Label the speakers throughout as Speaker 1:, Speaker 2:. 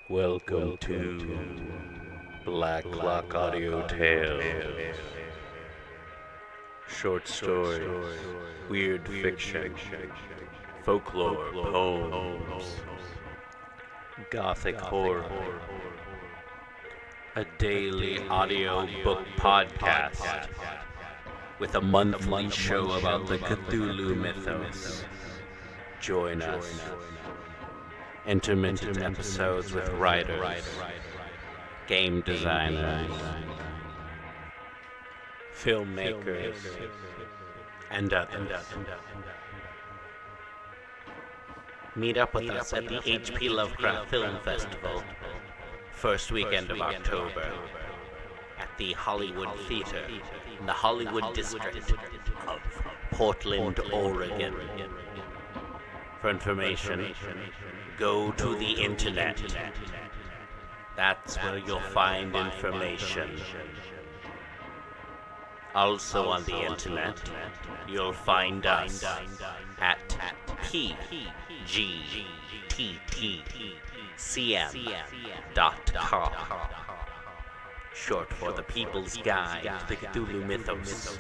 Speaker 1: Welcome to Black Clock Audio Tales. Short stories, weird fiction, folklore, poems, gothic horror. A daily audio book podcast with a monthly show about the Cthulhu Mythos. Join us. Intermittent episodes with writers, game designers, filmmakers, and others. Meet up with us at the H.P. Lovecraft Film Festival, first weekend of October, at the Hollywood Theater in the Hollywood District of Portland, Oregon. For information, go to the internet. That's where you'll find information. Also on the internet, you'll find us at pgttcm.com, short for the People's Guide to the Cthulhu Mythos,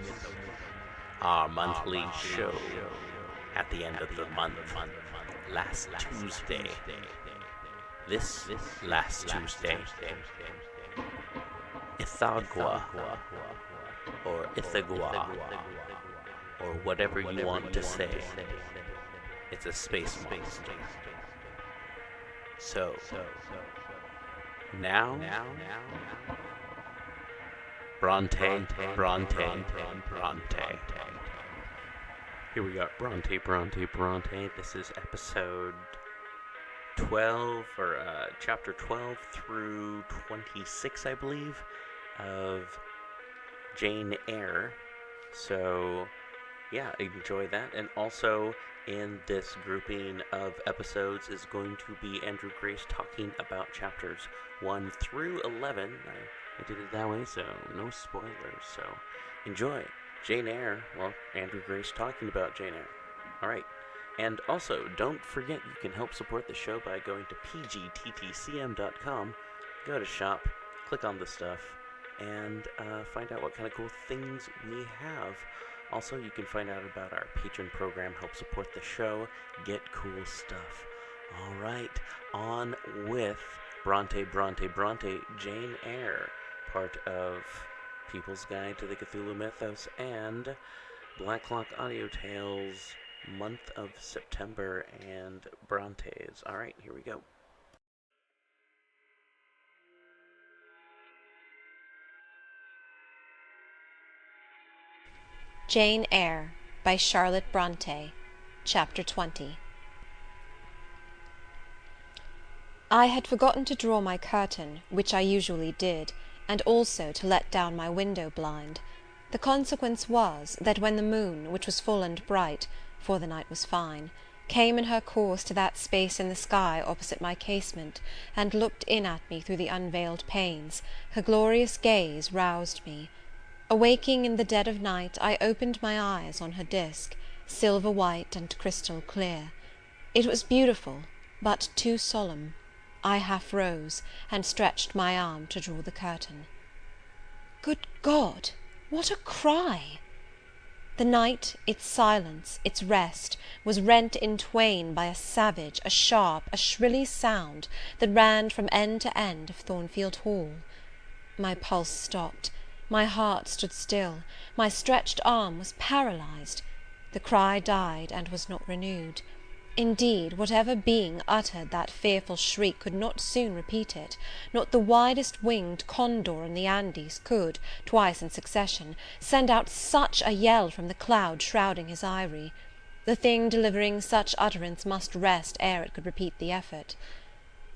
Speaker 1: our monthly show at the end of the month, last Tuesday. This last Tuesday, Ithagua, or Ithagua, or whatever you want to say. It's a space monster. So, now, Brontë Bronty Bronti. Here we got Brontë Bronty Bronti. This is episode 12, or chapter 12 through 26, I believe, of Jane Eyre. So, yeah, enjoy that. And also, in this grouping of episodes is going to be Andrew Grace talking about chapters 1 through 11. I did it that way, so no spoilers. So, enjoy. Jane Eyre, well, Andrew Grace talking about Jane Eyre. Alright, and also, don't forget you can help support the show by going to pgttcm.com, go to shop, click on the stuff, and find out what kind of cool things we have. Also, you can find out about our patron program, help support the show, get cool stuff. Alright, on with Brontë Bronty Bronti, Jane Eyre, part of People's Guide to the Cthulhu Mythos, and Black Clock Audio Tales, month of September, and Brontes. Alright, here we go.
Speaker 2: Jane Eyre by Charlotte Brontë, Chapter 20. I had forgotten to draw my curtain, which I usually did, and also to let down my window blind. The consequence was, that when the moon, which was full and bright, for the night was fine, came in her course to that space in the sky opposite my casement, and looked in at me through the unveiled panes, her glorious gaze roused me. Awaking in the dead of night, I opened my eyes on her disk, silver white and crystal clear. It was beautiful, but too solemn. I half rose, and stretched my arm to draw the curtain. Good God! What a cry! The night, its silence, its rest, was rent in twain by a savage, a sharp, a shrilly sound that ran from end to end of Thornfield Hall. My pulse stopped, my heart stood still, my stretched arm was paralysed. The cry died and was not renewed. Indeed, whatever being uttered that fearful shriek could not soon repeat it. Not the widest winged condor in the Andes could, twice in succession, send out such a yell from the cloud shrouding his eyrie. The thing delivering such utterance must rest ere it could repeat the effort.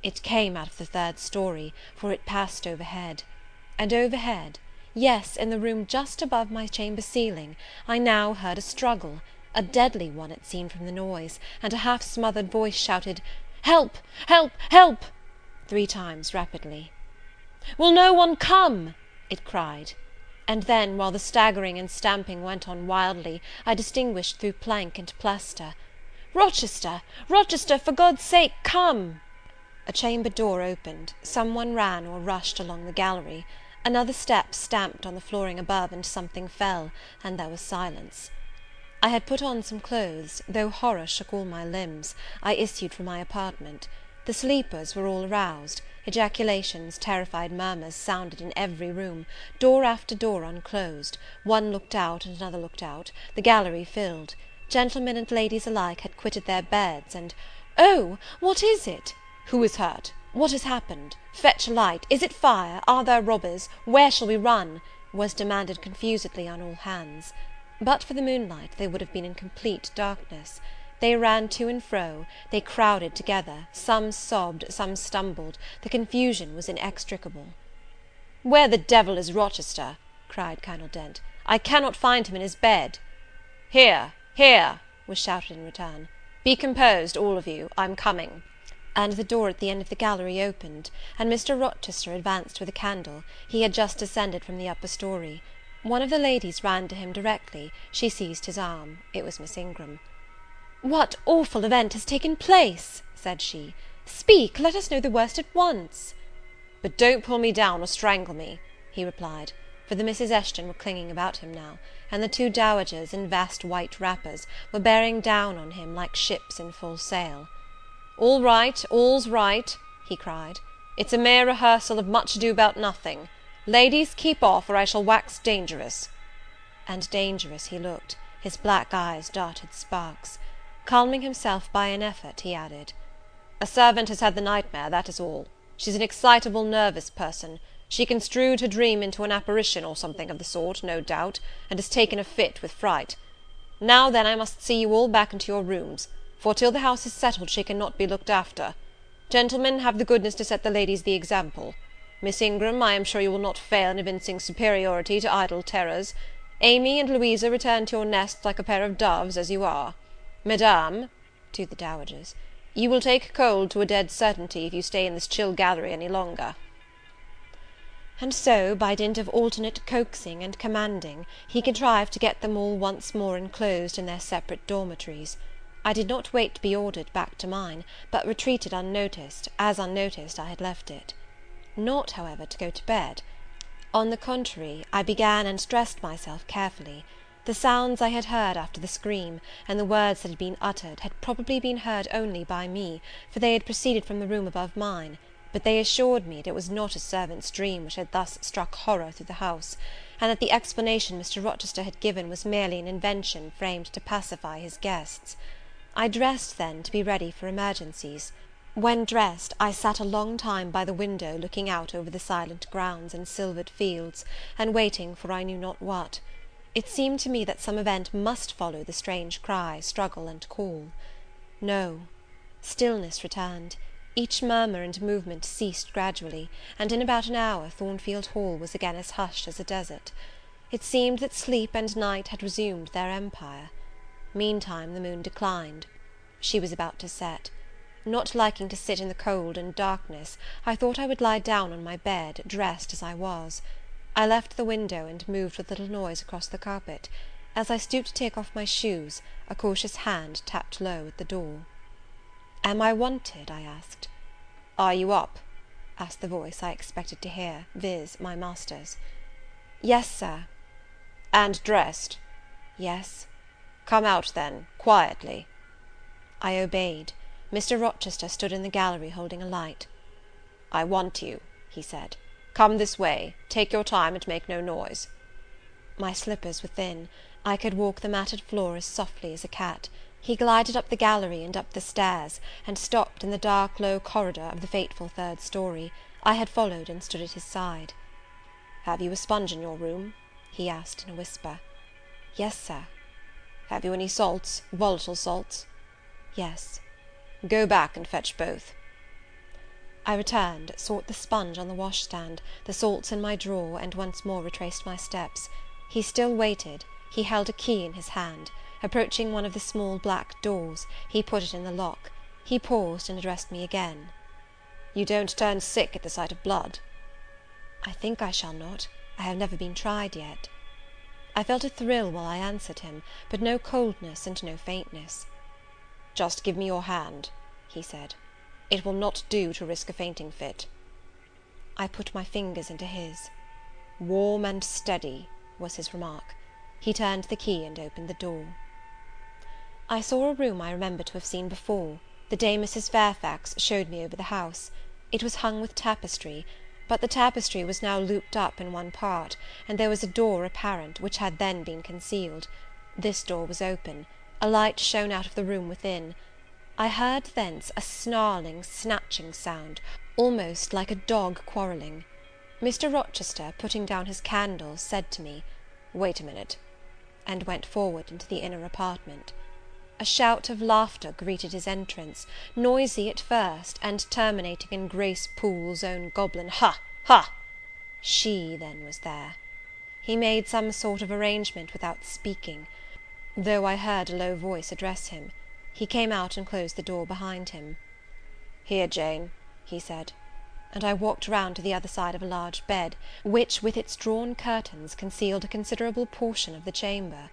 Speaker 2: It came out of the third story, for it passed overhead. And overhead, yes, in the room just above my chamber ceiling, I now heard a struggle, a deadly one it seemed from the noise, and a half-smothered voice shouted, "Help! Help! Help!" 3 times rapidly. "Will no one come?" it cried. And then, while the staggering and stamping went on wildly, I distinguished through plank and plaster, "Rochester! Rochester! For God's sake, come!" a chamber door opened, some one ran or rushed along the gallery, another step stamped on the flooring above, and something fell, and there was silence. I had put on some clothes, though horror shook all my limbs. I issued from my apartment. The sleepers were all aroused. Ejaculations, terrified murmurs sounded in every room. Door after door unclosed. One looked out, and another looked out. The gallery filled. Gentlemen and ladies alike had quitted their beds, and "Oh, what is it? Who is hurt? What has happened? Fetch a light. Is it fire? Are there robbers? Where shall we run?" was demanded confusedly on all hands. But for the moonlight they would have been in complete darkness. They ran to and fro, they crowded together, some sobbed, some stumbled, the confusion was inextricable. "Where the devil is Rochester?" cried Colonel Dent. "I cannot find him in his bed." "Here, here," was shouted in return. "Be composed, all of you, I'm coming." And the door at the end of the gallery opened, and Mr. Rochester advanced with a candle. He had just descended from the upper story. One of the ladies ran to him directly. She seized his arm. It was Miss Ingram. "What awful event has taken place?" said she. "Speak, let us know the worst at once." "But don't pull me down or strangle me," he replied, for the Misses Eshton were clinging about him now, and the two dowagers, in vast white wrappers, were bearing down on him like ships in full sail. "All right, all's right," he cried. "It's a mere rehearsal of Much Ado about Nothing. Ladies, keep off, or I shall wax dangerous." And dangerous he looked. His black eyes darted sparks. Calming himself by an effort, he added, "A servant has had the nightmare, that is all. She's an excitable, nervous person. She construed her dream into an apparition, or something of the sort, no doubt, and has taken a fit with fright. Now then, I must see you all back into your rooms, for till the house is settled she cannot be looked after. Gentlemen, have the goodness to set the ladies the example. Miss Ingram, I am sure you will not fail in evincing superiority to idle terrors. Amy and Louisa, return to your nests like a pair of doves, as you are. Madame," to the dowagers, "you will take cold to a dead certainty if you stay in this chill gallery any longer." And so, by dint of alternate coaxing and commanding, he contrived to get them all once more enclosed in their separate dormitories. I did not wait to be ordered back to mine, but retreated unnoticed, as unnoticed I had left it. Not, however, to go to bed. On the contrary, I began and dressed myself carefully. The sounds I had heard after the scream, and the words that had been uttered, had probably been heard only by me, for they had proceeded from the room above mine, but they assured me that it was not a servant's dream which had thus struck horror through the house, and that the explanation Mr. Rochester had given was merely an invention framed to pacify his guests. I dressed, then, to be ready for emergencies. When dressed, I sat a long time by the window, looking out over the silent grounds and silvered fields, and waiting for I knew not what. It seemed to me that some event must follow the strange cry, struggle, and call. No. Stillness returned. Each murmur and movement ceased gradually, and in about an hour Thornfield Hall was again as hushed as a desert. It seemed that sleep and night had resumed their empire. Meantime the moon declined. She was about to set. Not liking to sit in the cold and darkness, I thought I would lie down on my bed, dressed as I was. I left the window, and moved with little noise across the carpet. As I stooped to take off my shoes, a cautious hand tapped low at the door. "Am I wanted?" I asked. "Are you up?" asked the voice I expected to hear, viz. My master's. "Yes, sir." "And dressed?" "Yes." "Come out, then, quietly." I obeyed. Mr. Rochester stood in the gallery holding a light. "I want you," he said. "Come this way. Take your time, and make no noise." My slippers were thin. I could walk the matted floor as softly as a cat. He glided up the gallery and up the stairs, and stopped in the dark low corridor of the fateful third story. I had followed, and stood at his side. "Have you a sponge in your room?" he asked in a whisper. "Yes, sir." "Have you any salts, volatile salts?" "Yes." "Go back and fetch both." I returned, sought the sponge on the washstand, the salts in my drawer, and once more retraced my steps. He still waited. He held a key in his hand. Approaching one of the small black doors, he put it in the lock. He paused, and addressed me again. "You don't turn sick at the sight of blood?" "I think I shall not. I have never been tried yet." I felt a thrill while I answered him, but no coldness and no faintness. "Just give me your hand," he said. It will not do to risk a fainting fit." I put my fingers into his. "Warm and steady," was his remark. He turned the key and opened the door. I saw a room I remembered to have seen before. The day Mrs. Fairfax showed me over the house. It was hung with tapestry, but the tapestry was now looped up in one part, and there was a door apparent, which had then been concealed. This door was open. A light shone out of the room within. I heard thence a snarling, snatching sound, almost like a dog quarrelling. Mr. Rochester, putting down his candle, said to me, "Wait a minute," and went forward into the inner apartment. A shout of laughter greeted his entrance, noisy at first, and terminating in Grace Poole's own goblin "Ha! ha!" She, then, was there. He made some sort of arrangement without speaking, though I heard a low voice address him. He came out and closed the door behind him. "Here, Jane," he said; and I walked round to the other side of a large bed, which, with its drawn curtains, concealed a considerable portion of the chamber.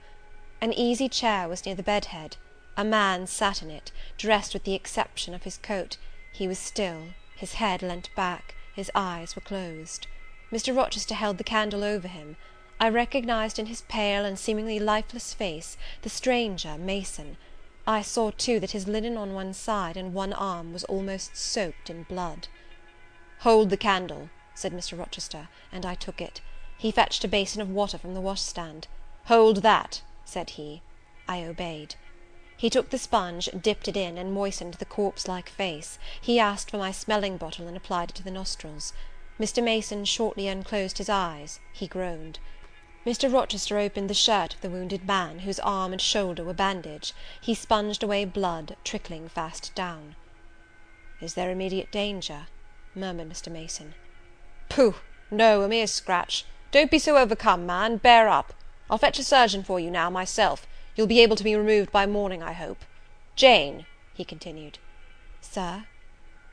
Speaker 2: An easy chair was near the bed head. A man sat in it, dressed with the exception of his coat. He was still, his head leant back, his eyes were closed. Mr. Rochester held the candle over him. I recognized in his pale and seemingly lifeless face the stranger, Mason. I saw, too, that his linen on one side and one arm was almost soaked in blood. "Hold the candle," said Mr. Rochester, and I took it. He fetched a basin of water from the washstand. "Hold that," said he. I obeyed. He took the sponge, dipped it in, and moistened the corpse-like face. He asked for my smelling bottle, and applied it to the nostrils. Mr. Mason shortly unclosed his eyes. He groaned. Mr. Rochester opened the shirt of the wounded man, whose arm and shoulder were bandaged. He sponged away blood, trickling fast down. "Is there immediate danger?" murmured Mr. Mason. "Pooh! no, a mere scratch. Don't be so overcome, man, bear up. I'll fetch a surgeon for you now, myself. You'll be able to be removed by morning, I hope. Jane," he continued. "Sir?"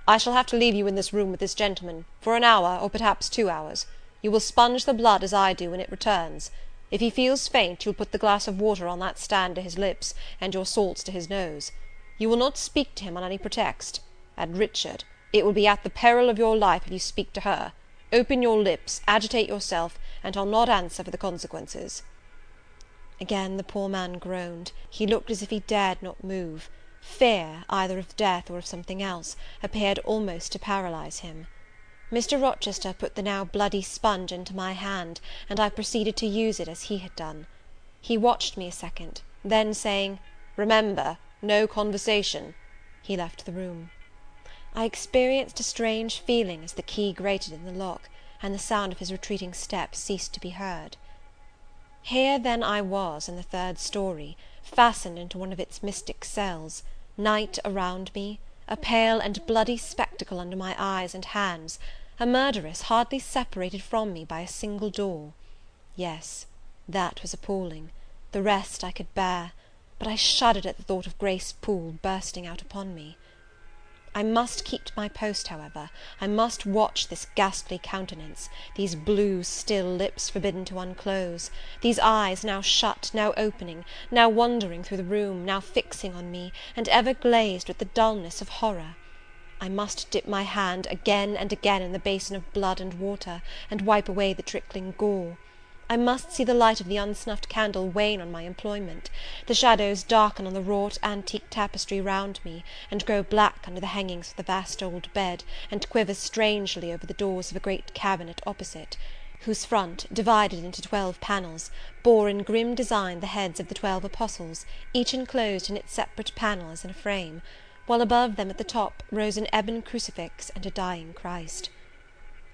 Speaker 2: "I shall have to leave you in this room with this gentleman, for an hour, or perhaps 2 hours. You will sponge the blood as I do when it returns. If he feels faint, you'll put the glass of water on that stand to his lips, and your salts to his nose. You will not speak to him on any pretext. And, Richard, it will be at the peril of your life if you speak to her. Open your lips, agitate yourself, and I'll not answer for the consequences." Again the poor man groaned. He looked as if he dared not move. Fear, either of death or of something else, appeared almost to paralyze him. Mr. Rochester put the now bloody sponge into my hand, and I proceeded to use it as he had done. He watched me a second, then saying, "Remember, no conversation," he left the room. I experienced a strange feeling as the key grated in the lock, and the sound of his retreating steps ceased to be heard. Here then I was in the 3rd story, fastened into one of its mystic cells, night around me, a pale and bloody spectacle under my eyes and hands, a murderess hardly separated from me by a single door. Yes, that was appalling. The rest I could bear, but I shuddered at the thought of Grace Poole bursting out upon me. I must keep to my post, however. I must watch this ghastly countenance, these blue, still lips forbidden to unclose, these eyes now shut, now opening, now wandering through the room, now fixing on me, and ever glazed with the dullness of horror. I must dip my hand again and again in the basin of blood and water, and wipe away the trickling gore. I must see the light of the unsnuffed candle wane on my employment, the shadows darken on the wrought antique tapestry round me, and grow black under the hangings of the vast old bed, and quiver strangely over the doors of a great cabinet opposite, whose front, divided into 12 panels, bore in grim design the heads of the 12 apostles, each enclosed in its separate panel as in a frame, while above them at the top rose an ebon crucifix and a dying Christ.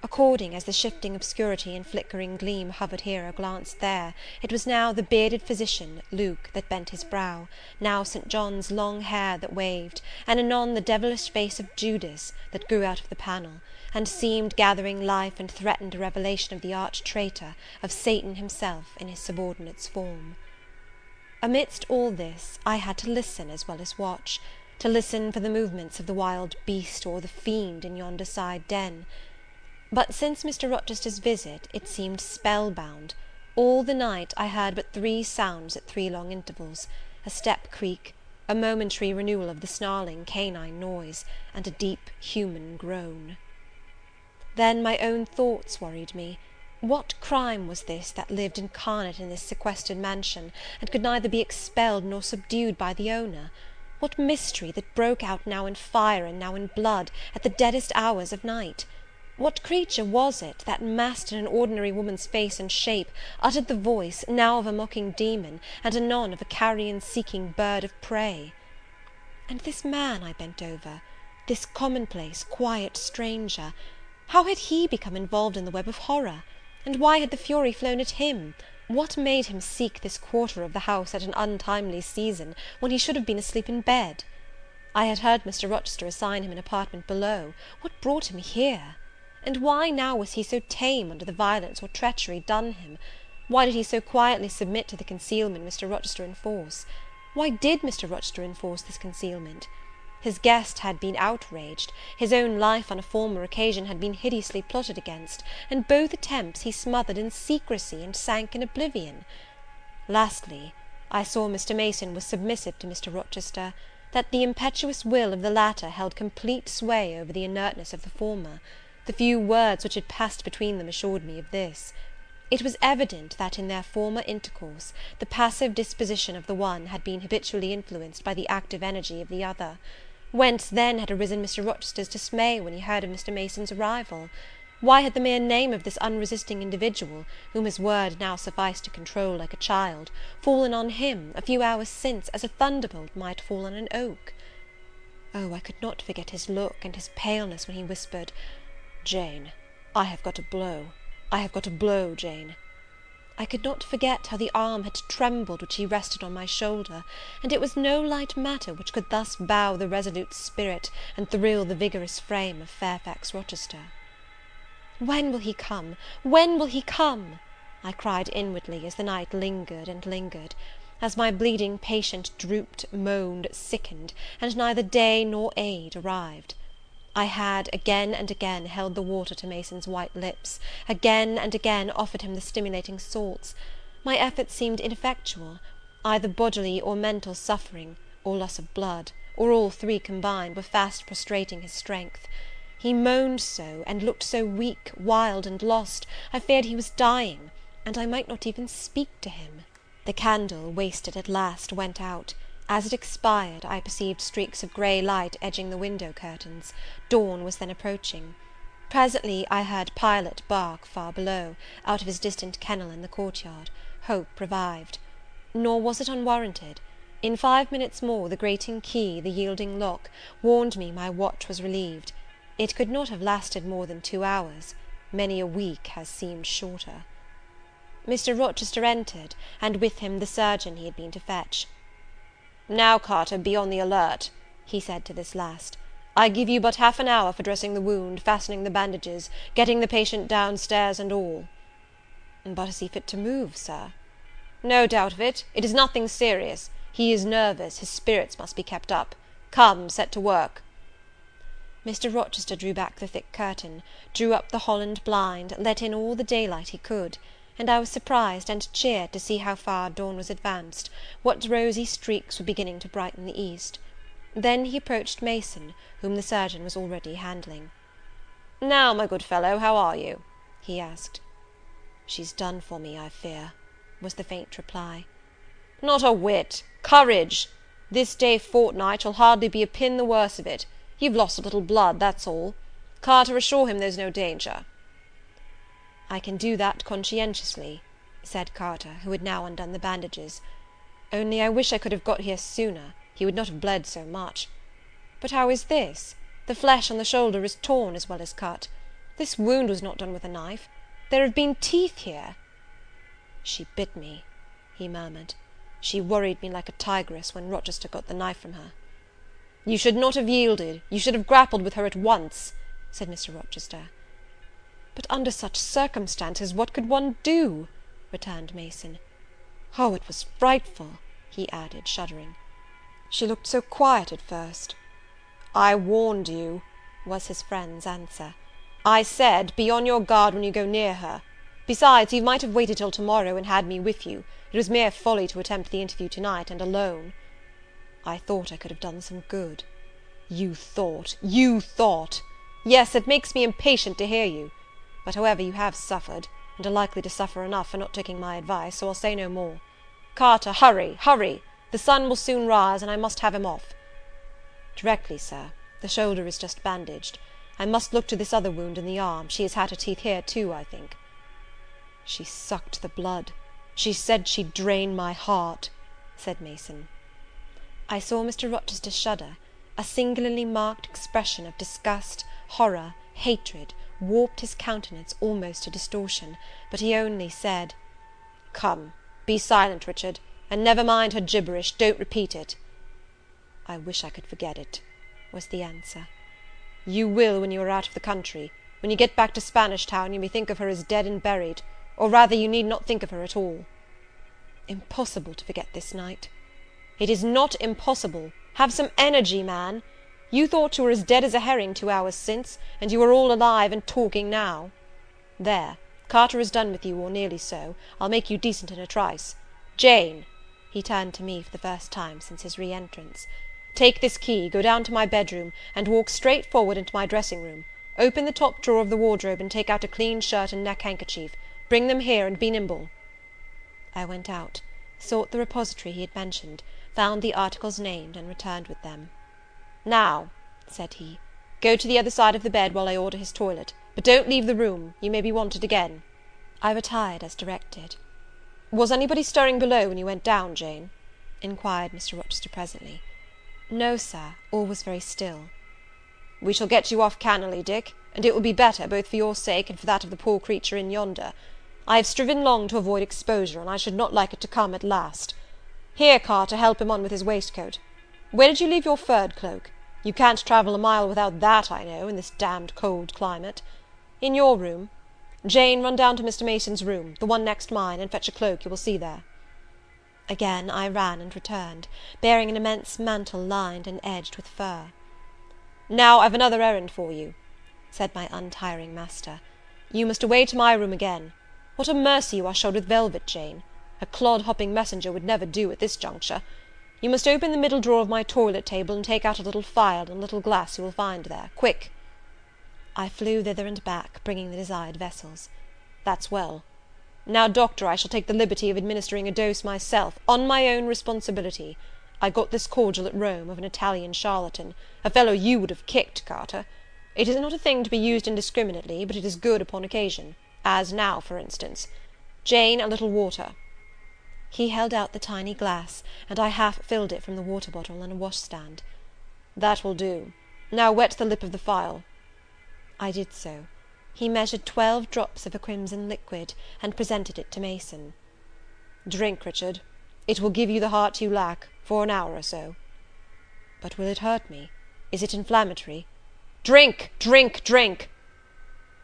Speaker 2: According as the shifting obscurity and flickering gleam hovered here or glanced there, it was now the bearded physician, Luke, that bent his brow, now St. John's long hair that waved, and anon the devilish face of Judas that grew out of the panel, and seemed gathering life and threatened a revelation of the arch-traitor, of Satan himself in his subordinate's form. Amidst all this, I had to listen as well as watch, to listen for the movements of the wild beast or the fiend in yonder side den. But since Mr. Rochester's visit, it seemed spell-bound. All the night I heard but 3 sounds at 3 long intervals, a step creak, a momentary renewal of the snarling canine noise, and a deep human groan. Then my own thoughts worried me. What crime was this that lived incarnate in this sequestered mansion, and could neither be expelled nor subdued by the owner? What mystery that broke out now in fire and now in blood, at the deadest hours of night? What creature was it that, masked in an ordinary woman's face and shape, uttered the voice, now of a mocking demon, and anon of a carrion-seeking bird of prey? And this man I bent over, this commonplace, quiet stranger, how had he become involved in the web of horror? And why had the fury flown at him? What made him seek this quarter of the house at an untimely season, when he should have been asleep in bed? I had heard Mr. Rochester assign him an apartment below. What brought him here? And why now was he so tame under the violence or treachery done him? Why did he so quietly submit to the concealment Mr. Rochester enforce? Why did Mr. Rochester enforce this concealment? His guest had been outraged, his own life on a former occasion had been hideously plotted against, and both attempts he smothered in secrecy and sank in oblivion. Lastly, I saw Mr. Mason was submissive to Mr. Rochester, that the impetuous will of the latter held complete sway over the inertness of the former. The few words which had passed between them assured me of this. It was evident that in their former intercourse the passive disposition of the one had been habitually influenced by the active energy of the other. Whence then had arisen Mr. Rochester's dismay when he heard of Mr. Mason's arrival? Why had the mere name of this unresisting individual, whom his word now sufficed to control like a child, fallen on him, a few hours since, as a thunderbolt might fall on an oak? Oh, I could not forget his look and his paleness when he whispered, "Jane, I have got a blow. I have got a blow, Jane." I could not forget how the arm had trembled which he rested on my shoulder, and it was no light matter which could thus bow the resolute spirit, and thrill the vigorous frame of Fairfax Rochester. "When will he come? When will he come?" I cried inwardly, as the night lingered and lingered, as my bleeding patient drooped, moaned, sickened, and neither day nor aid arrived. I had again and again held the water to Mason's white lips, again and again offered him the stimulating salts. My efforts seemed ineffectual. Either bodily or mental suffering, or loss of blood, or all three combined, were fast prostrating his strength. He moaned so, and looked so weak, wild, and lost, I feared he was dying, and I might not even speak to him. The candle, wasted at last, went out. As it expired, I perceived streaks of grey light edging the window curtains. Dawn was then approaching. Presently I heard Pilot bark far below, out of his distant kennel in the courtyard. Hope revived. Nor was it unwarranted. In 5 minutes more, the grating key, the yielding lock, warned me my watch was relieved. It could not have lasted more than 2 hours. Many a week has seemed shorter. Mr. Rochester entered, and with him the surgeon he had been to fetch. "Now, Carter, be on the alert," he said to this last. "I give you but half an hour for dressing the wound, fastening the bandages, getting the patient down stairs and all." "But is he fit to move, sir?" "No doubt of it. It is nothing serious. He is nervous. His spirits must be kept up. Come, set to work." Mr. Rochester drew back the thick curtain, drew up the Holland blind, let in all the daylight he could, and I was surprised and cheered to see how far dawn was advanced, what rosy streaks were beginning to brighten the east. Then he approached Mason, whom the surgeon was already handling. "Now, my good fellow, how are you?" he asked. "She's done for me, I fear," was the faint reply. "Not a whit. Courage! This day fortnight you'll hardly be a pin the worse of it. You've lost a little blood, that's all. Carter, assure him there's no danger." "I can do that conscientiously," said Carter, who had now undone the bandages. "Only I wish I could have got here sooner. He would not have bled so much. But how is this? The flesh on the shoulder is torn as well as cut. This wound was not done with a knife. There have been teeth here." "She bit me," he murmured. "She worried me like a tigress when Rochester got the knife from her." "You should not have yielded. You should have grappled with her at once," said Mr. Rochester. "But under such circumstances what could one do?" returned Mason. "Oh, it was frightful," he added, shuddering. "She looked so quiet at first." "I warned you," was his friend's answer. "I said, be on your guard when you go near her. Besides, you might have waited till tomorrow, and had me with you. It was mere folly to attempt the interview tonight, and alone." I thought I could have done some good." "You thought! You thought! Yes, it makes me impatient to hear you. But however, you have suffered, and are likely to suffer enough for not taking my advice, so I'll say no more. Carter, hurry, hurry! The sun will soon rise, and I must have him off." "Directly, sir. The shoulder is just bandaged. I must look to this other wound in the arm. She has had her teeth here too, I think." "She sucked the blood. She said she'd drain my heart," said Mason. I saw Mr. Rochester shudder. A singularly marked expression of disgust, horror, hatred, warped his countenance almost to distortion, but he only said, "Come, be silent, Richard, and never mind her gibberish. Don't repeat it." "I wish I could forget it," was the answer. "You will when you are out of the country. When you get back to Spanish Town, you may think of her as dead and buried, or rather you need not think of her at all." "Impossible to forget this night." "It is not impossible. Have some energy, man. You thought you were as dead as a herring 2 hours since, and you are all alive and talking now. There, Carter is done with you, or nearly so. I'll make you decent in a trice. Jane," he turned to me for the first time since his re-entrance, "take this key, go down to my bedroom, and walk straight forward into my dressing-room. Open the top drawer of the wardrobe, and take out a clean shirt and neck-handkerchief. Bring them here, and be nimble." I went out, sought the repository he had mentioned, found the articles named, and returned with them. "Now," said he, "go to the other side of the bed while I order his toilet, but don't leave the room. You may be wanted again." I retired as directed. "Was anybody stirring below when you went down, Jane?" inquired Mr. Rochester presently. "No, sir, all was very still." "We shall get you off cannily, Dick, and it will be better, both for your sake and for that of the poor creature in yonder. I have striven long to avoid exposure, and I should not like it to come at last. Here, Carter, help him on with his waistcoat. Where did you leave your furred cloak? You can't travel a mile without that, I know, in this damned cold climate. In your room. Jane, run down to Mr. Mason's room, the one next mine, and fetch a cloak you will see there." Again I ran and returned, bearing an immense mantle lined and edged with fur. "Now I've another errand for you," said my untiring master. "You must away to my room again. What a mercy you are shod with velvet, Jane! A clod-hopping messenger would never do at this juncture. You must open the middle drawer of my toilet table, and take out a little phial and a little glass you will find there. Quick!" I flew thither and back, bringing the desired vessels. "That's well. Now, doctor, I shall take the liberty of administering a dose myself, on my own responsibility. I got this cordial at Rome, of an Italian charlatan, a fellow you would have kicked, Carter. It is not a thing to be used indiscriminately, but it is good upon occasion, as now, for instance. Jane, a little water." He held out the tiny glass, and I half filled it from the water bottle on a washstand. "That will do. Now wet the lip of the phial." I did so. He measured 12 drops of a crimson liquid, and presented it to Mason. "Drink, Richard. It will give you the heart you lack, for an hour or so." "But will it hurt me? Is it inflammatory?" "Drink! Drink! Drink!"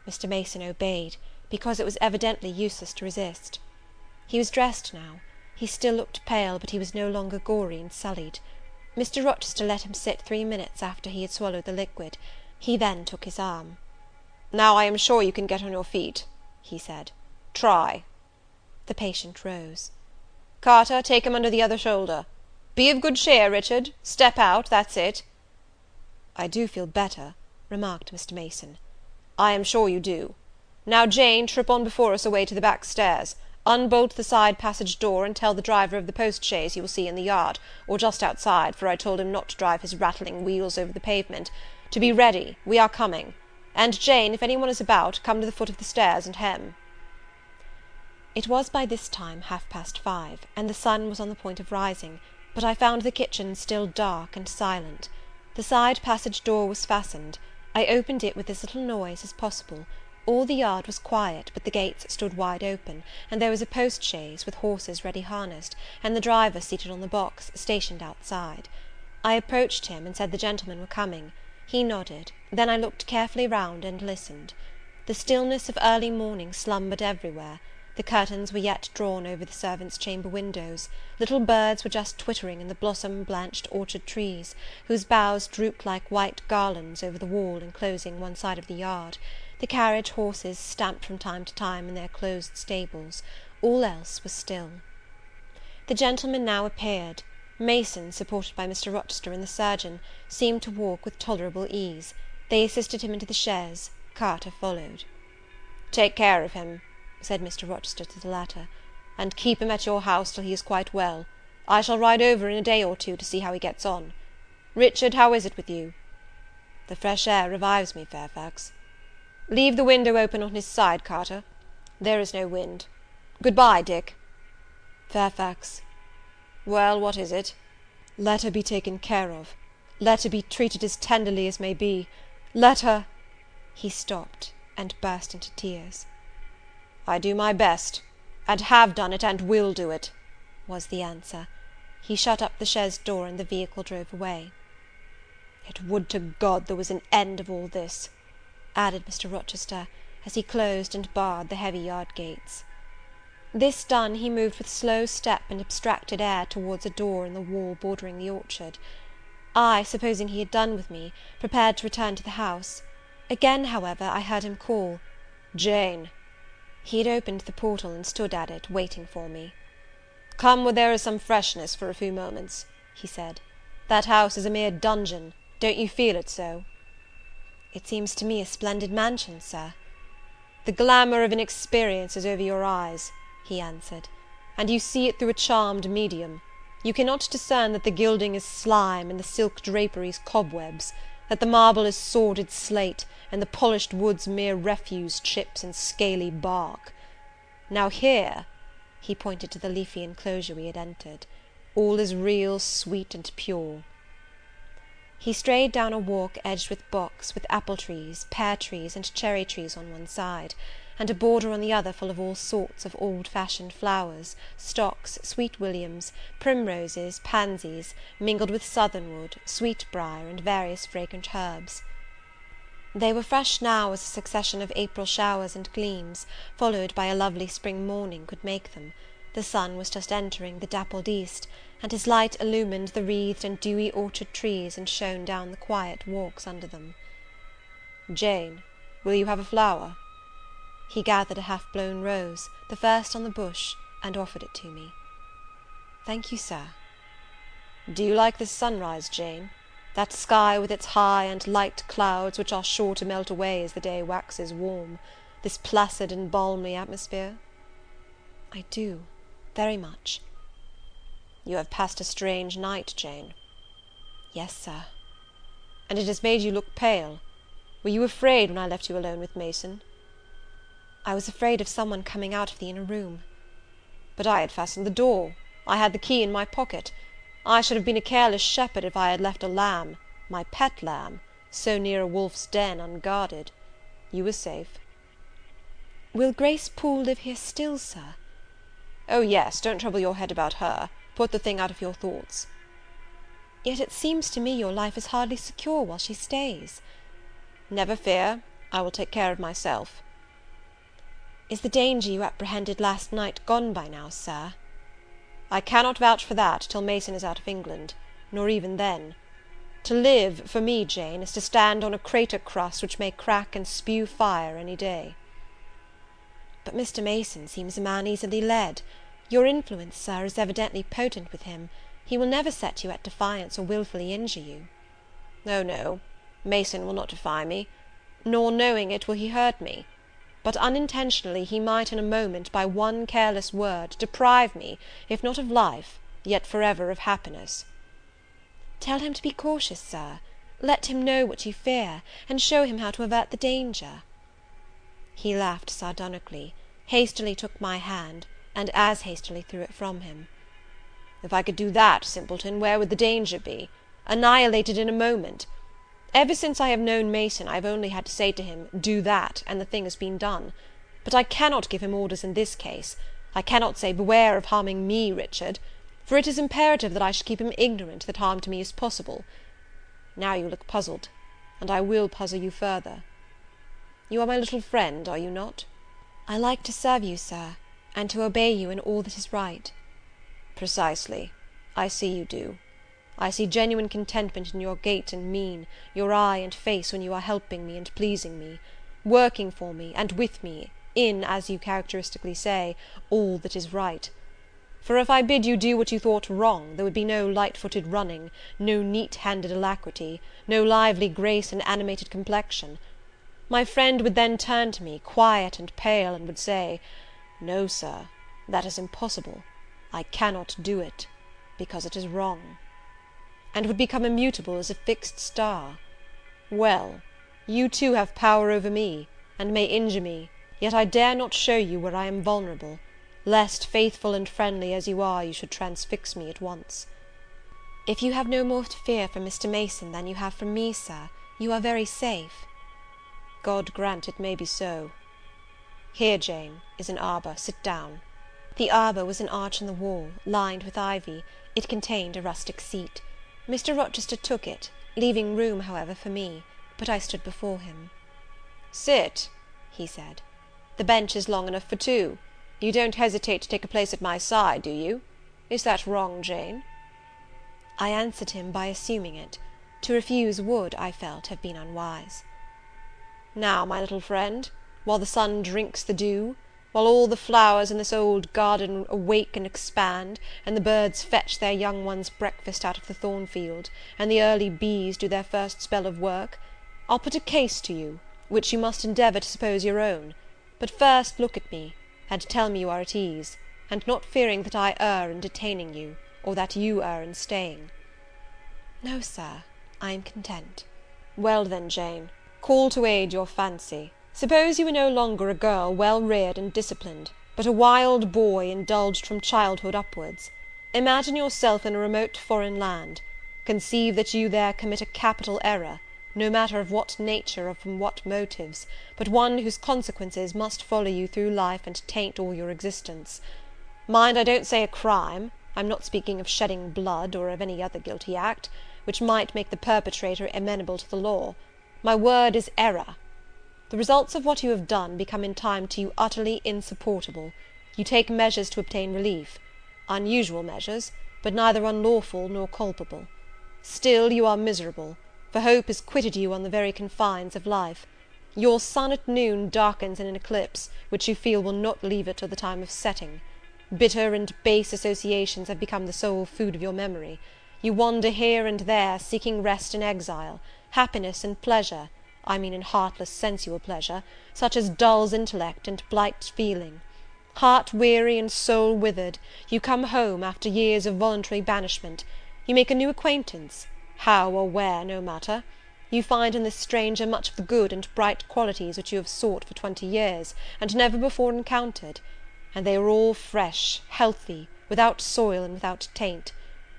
Speaker 2: Mr. Mason obeyed, because it was evidently useless to resist. He was dressed now. He still looked pale, but he was no longer gory and sullied. Mr. Rochester let him sit 3 minutes after he had swallowed the liquid. He then took his arm. "Now I am sure you can get on your feet," he said. "Try." The patient rose. "Carter, take him under the other shoulder. Be of good cheer, Richard. Step out, that's it." "I do feel better," remarked Mr. Mason. "I am sure you do. Now, Jane, trip on before us away to the back stairs. Unbolt the side passage door, and tell the driver of the post-chaise you will see in the yard, or just outside, for I told him not to drive his rattling wheels over the pavement, to be ready. We are coming. And, Jane, if any one is about, come to the foot of the stairs and hem." It was by this time 5:30, and the sun was on the point of rising, but I found the kitchen still dark and silent. The side passage door was fastened. I opened it with as little noise as possible. All the yard was quiet, but the gates stood wide open, and there was a post-chaise, with horses ready harnessed, and the driver seated on the box, stationed outside. I approached him, and said the gentlemen were coming. He nodded. Then I looked carefully round, and listened. The stillness of early morning slumbered everywhere. The curtains were yet drawn over the servants' chamber windows. Little birds were just twittering in the blossom-blanched orchard trees, whose boughs drooped like white garlands over the wall enclosing one side of the yard. The carriage horses stamped from time to time in their closed stables. All else was still. The gentlemen now appeared. Mason, supported by Mr. Rochester and the surgeon, seemed to walk with tolerable ease. They assisted him into the chaise. Carter followed. "Take care of him," said Mr. Rochester to the latter, "and keep him at your house till he is quite well. I shall ride over in a day or two to see how he gets on. Richard, how is it with you?" "The fresh air revives me, Fairfax." "Leave the window open on his side, Carter. There is no wind. Good-bye, Dick."
Speaker 3: "Fairfax."
Speaker 2: "Well, what is it?"
Speaker 3: "Let her be taken care of. Let her be treated as tenderly as may be. Let her—" He stopped, and burst into tears.
Speaker 2: "I do my best, and have done it, and will do it," was the answer. He shut up the chaise door, and the vehicle drove away.
Speaker 3: "Yet would to God there was an end of all this,"
Speaker 2: added Mr. Rochester, as he closed and barred the heavy yard gates. This done, he moved with slow step and abstracted air towards a door in the wall bordering the orchard. I, supposing he had done with me, prepared to return to the house. Again, however, I heard him call, "Jane!" He had opened the portal, and stood at it, waiting for me. "Come where there is some freshness for a few moments," he said. "That house is a mere dungeon. Don't you feel it so?" "It seems to me a splendid mansion, sir."
Speaker 3: "The glamour of inexperience is over your eyes," he answered, "and you see it through a charmed medium. You cannot discern that the gilding is slime, and the silk draperies cobwebs; that the marble is sordid slate, and the polished woods mere refuse chips and scaly bark. Now here," he pointed to the leafy enclosure we had entered, "all is real, sweet, and pure." He strayed down a walk edged with box, with apple trees, pear trees, and cherry trees on one side, and a border on the other full of all sorts of old-fashioned flowers, stocks, sweet williams, primroses, pansies, mingled with southernwood, sweetbriar, and various fragrant herbs. They were fresh now as a succession of April showers and gleams, followed by a lovely spring morning, could make them. The sun was just entering the dappled east, and his light illumined the wreathed and dewy orchard trees, and shone down the quiet walks under them. "Jane, will you have a flower?"
Speaker 2: He gathered a half-blown rose, the first on the bush, and offered it to me. "Thank you, sir."
Speaker 3: "Do you like this sunrise, Jane? That sky with its high and light clouds, which are sure to melt away as the day waxes warm; this placid and balmy atmosphere?"
Speaker 2: "I do, very much."
Speaker 3: "You have passed a strange night, Jane."
Speaker 2: "Yes, sir."
Speaker 3: "And it has made you look pale. Were you afraid when I left you alone with Mason?"
Speaker 2: "I was afraid of some one coming out of the inner room."
Speaker 3: "But I had fastened the door. I had the key in my pocket. I should have been a careless shepherd if I had left a lamb, my pet lamb, so near a wolf's den unguarded. You were safe."
Speaker 2: "Will Grace Poole live here still, sir?"
Speaker 3: "Oh, yes, don't trouble your head about her. Put the thing out of your thoughts."
Speaker 2: "Yet it seems to me your life is hardly secure while she stays."
Speaker 3: "Never fear, I will take care of myself."
Speaker 2: "Is the danger you apprehended last night gone by now, sir?"
Speaker 3: "I cannot vouch for that till Mason is out of England, nor even then. To live, for me, Jane, is to stand on a crater crust which may crack and spew fire any day."
Speaker 2: "But Mr. Mason seems a man easily led. Your influence, sir, is evidently potent with him. He will never set you at defiance or wilfully injure you."
Speaker 3: "Oh, no, Mason will not defy me, nor, knowing it, will he hurt me. But unintentionally he might in a moment, by one careless word, deprive me, if not of life, yet forever of happiness."
Speaker 2: "Tell him to be cautious, sir. Let him know what you fear, and show him how to avert the danger." He laughed sardonically, hastily took my hand, and as hastily threw it from him.
Speaker 3: "If I could do that, simpleton, where would the danger be? Annihilated in a moment. Ever since I have known Mason, I have only had to say to him, 'Do that,' and the thing has been done. But I cannot give him orders in this case. I cannot say, 'Beware of harming me, Richard,' for it is imperative that I should keep him ignorant that harm to me is possible. Now you look puzzled, and I will puzzle you further. You are my little friend, are you not?"
Speaker 2: "I like to serve you, sir, and to obey you in all that is right."
Speaker 3: "Precisely. I see you do. I see genuine contentment in your gait and mien, your eye and face, when you are helping me and pleasing me, working for me, and with me, in, as you characteristically say, all that is right. For if I bid you do what you thought wrong, there would be no light-footed running, no neat-handed alacrity, no lively grace and animated complexion. My friend would then turn to me, quiet and pale, and would say, "No, sir, that is impossible. I cannot do it, because it is wrong," and would become immutable as a fixed star. Well, you too have power over me, and may injure me, yet I dare not show you where I am vulnerable, lest, faithful and friendly as you are, you should transfix me at once.
Speaker 2: If you have no more to fear from Mr. Mason than you have from me, sir, you are very safe.
Speaker 3: God grant it may be so. Here, Jane, is an arbour. Sit down.
Speaker 2: The arbour was an arch in the wall, lined with ivy. It contained a rustic seat. Mr. Rochester took it, leaving room, however, for me, but I stood before him.
Speaker 3: "Sit," he said. "The bench is long enough for two. You don't hesitate to take a place at my side, do you? Is that wrong, Jane?"
Speaker 2: I answered him by assuming it. To refuse would, I felt, have been unwise.
Speaker 3: "Now, my little friend, while the sun drinks the dew, while all the flowers in this old garden awake and expand, and the birds fetch their young ones' breakfast out of the thornfield, and the early bees do their first spell of work, I'll put a case to you, which you must endeavour to suppose your own. But first look at me, and tell me you are at ease, and not fearing that I err in detaining you, or that you err in staying."
Speaker 2: "No, sir, I am content."
Speaker 3: "Well then, Jane, call to aid your fancy. Suppose you were no longer a girl well reared and disciplined, but a wild boy indulged from childhood upwards. Imagine yourself in a remote foreign land. Conceive that you there commit a capital error, no matter of what nature or from what motives, but one whose consequences must follow you through life and taint all your existence. Mind, I don't say a crime. I'm not speaking of shedding blood, or of any other guilty act, which might make the perpetrator amenable to the law. My word is error. The results of what you have done become in time to you utterly insupportable. You take measures to obtain relief. Unusual measures, but neither unlawful nor culpable. Still you are miserable, for hope has quitted you on the very confines of life. Your sun at noon darkens in an eclipse, which you feel will not leave it till the time of setting. Bitter and base associations have become the sole food of your memory. You wander here and there, seeking rest in exile, happiness and pleasure, I mean in heartless sensual pleasure, such as dulls intellect and blights feeling. Heart weary and soul withered, you come home, after years of voluntary banishment. You make a new acquaintance, how or where, no matter. You find in this stranger much of the good and bright qualities which you have sought for 20 years, and never before encountered; and they are all fresh, healthy, without soil and without taint.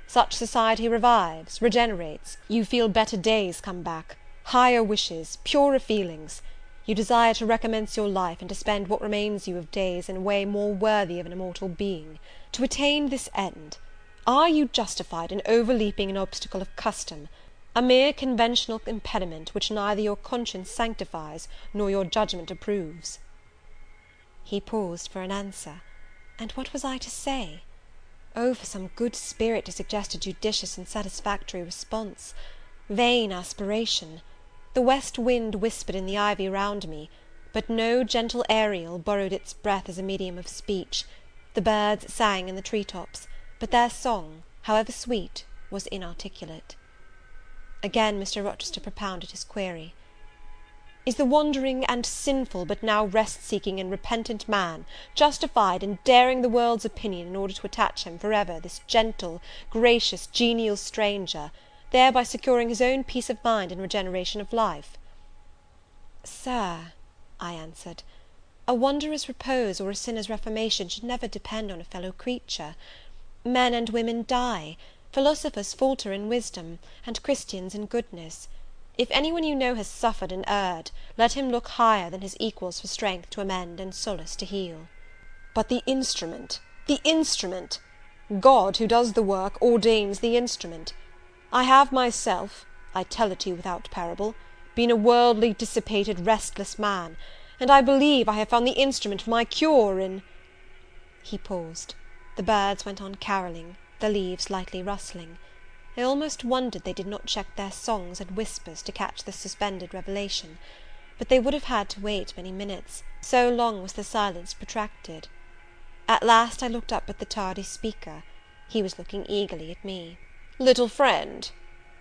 Speaker 3: Such society revives, regenerates. You feel better days come back, higher wishes, purer feelings. You desire to recommence your life, and to spend what remains you of days in a way more worthy of an immortal being. To attain this end, are you justified in overleaping an obstacle of custom, a mere conventional impediment which neither your conscience sanctifies nor your judgment approves?"
Speaker 2: He paused for an answer, and what was I to say? Oh, for some good spirit to suggest a judicious and satisfactory response! Vain aspiration! The west wind whispered in the ivy round me, but no gentle Ariel borrowed its breath as a medium of speech. The birds sang in the tree-tops, but their song, however sweet, was inarticulate. Again Mr. Rochester propounded his query. "Is the wandering and sinful, but now rest-seeking and repentant man, justified in daring the world's opinion in order to attach him for ever this gentle, gracious, genial stranger, thereby securing his own peace of mind and regeneration of life?" "Sir," I answered, "a wanderer's repose or a sinner's reformation should never depend on a fellow creature. Men and women die, philosophers falter in wisdom, and Christians in goodness. If any one you know has suffered and erred, let him look higher than his equals for strength to amend and solace to heal."
Speaker 3: "But the instrument, the instrument! God, who does the work, ordains the instrument. I have myself, I tell it to you without parable, been a worldly, dissipated, restless man, and I believe I have found the instrument for my cure in—"
Speaker 2: He paused. The birds went on carolling, the leaves lightly rustling. I almost wondered they did not check their songs and whispers to catch this suspended revelation; but they would have had to wait many minutes, so long was the silence protracted. At last I looked up at the tardy speaker. He was looking eagerly at me.
Speaker 3: "Little friend,"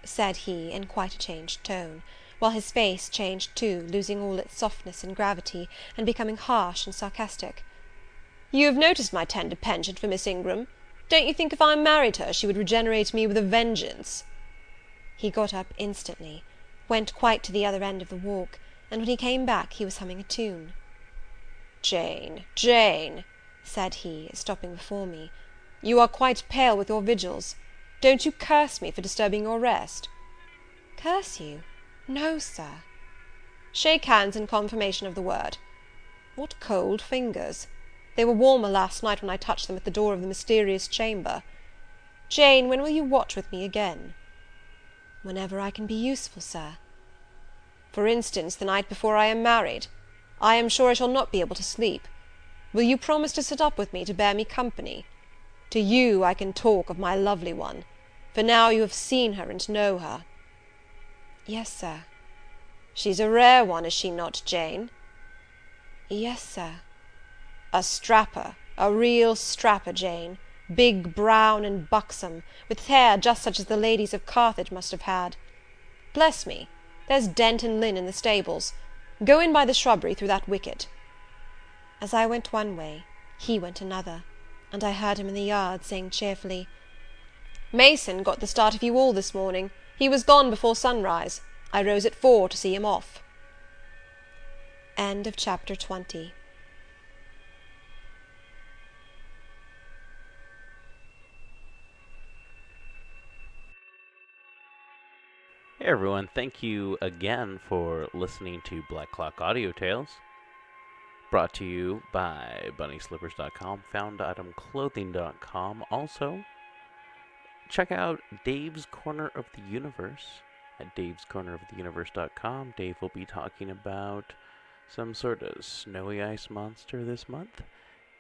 Speaker 2: said he, in quite a changed tone, while his face changed too, losing all its softness and gravity, and becoming harsh and sarcastic,
Speaker 3: "you have noticed my tender penchant for Miss Ingram. Don't you think if I married her, she would regenerate me with a vengeance?"
Speaker 2: He got up instantly, went quite to the other end of the walk, and when he came back he was humming a tune.
Speaker 3: "Jane, Jane,"
Speaker 2: said he, stopping before me,
Speaker 3: "you are quite pale with your vigils. Don't you curse me for disturbing your rest."
Speaker 2: "Curse you? No, Sir."
Speaker 3: "Shake hands in confirmation of the word. What cold fingers! They were warmer last night when I touched them at the door of the mysterious chamber. Jane, when will you watch with me again?"
Speaker 2: "Whenever I can be useful, Sir."
Speaker 3: "For instance, the night before I am married. I am sure I shall not be able to sleep. Will you promise to sit up with me to bear me company? To you I can talk of my lovely one, for now you have seen her and know her."
Speaker 2: "Yes, Sir."
Speaker 3: "She's a rare one, is she not, Jane?"
Speaker 2: "Yes, Sir."
Speaker 3: "A strapper, a real strapper, Jane, big, brown, and buxom, with hair just such as the ladies of Carthage must have had. Bless me, there's Dent and Lynn in the stables. Go in by the shrubbery through that wicket."
Speaker 2: As I went one way, he went another, and I heard him in the yard saying cheerfully,
Speaker 3: "Mason got the start of you all this morning. He was gone before sunrise. I rose at 4 to see him off."
Speaker 2: End of chapter 20.
Speaker 1: Hey everyone, thank you again for listening to Black Clock Audio Tales. Brought to you by BunnySlippers.com, FoundItemClothing.com. Also, check out Dave's Corner of the Universe at davescorneroftheuniverse.com. Dave will be talking about some sort of snowy ice monster this month.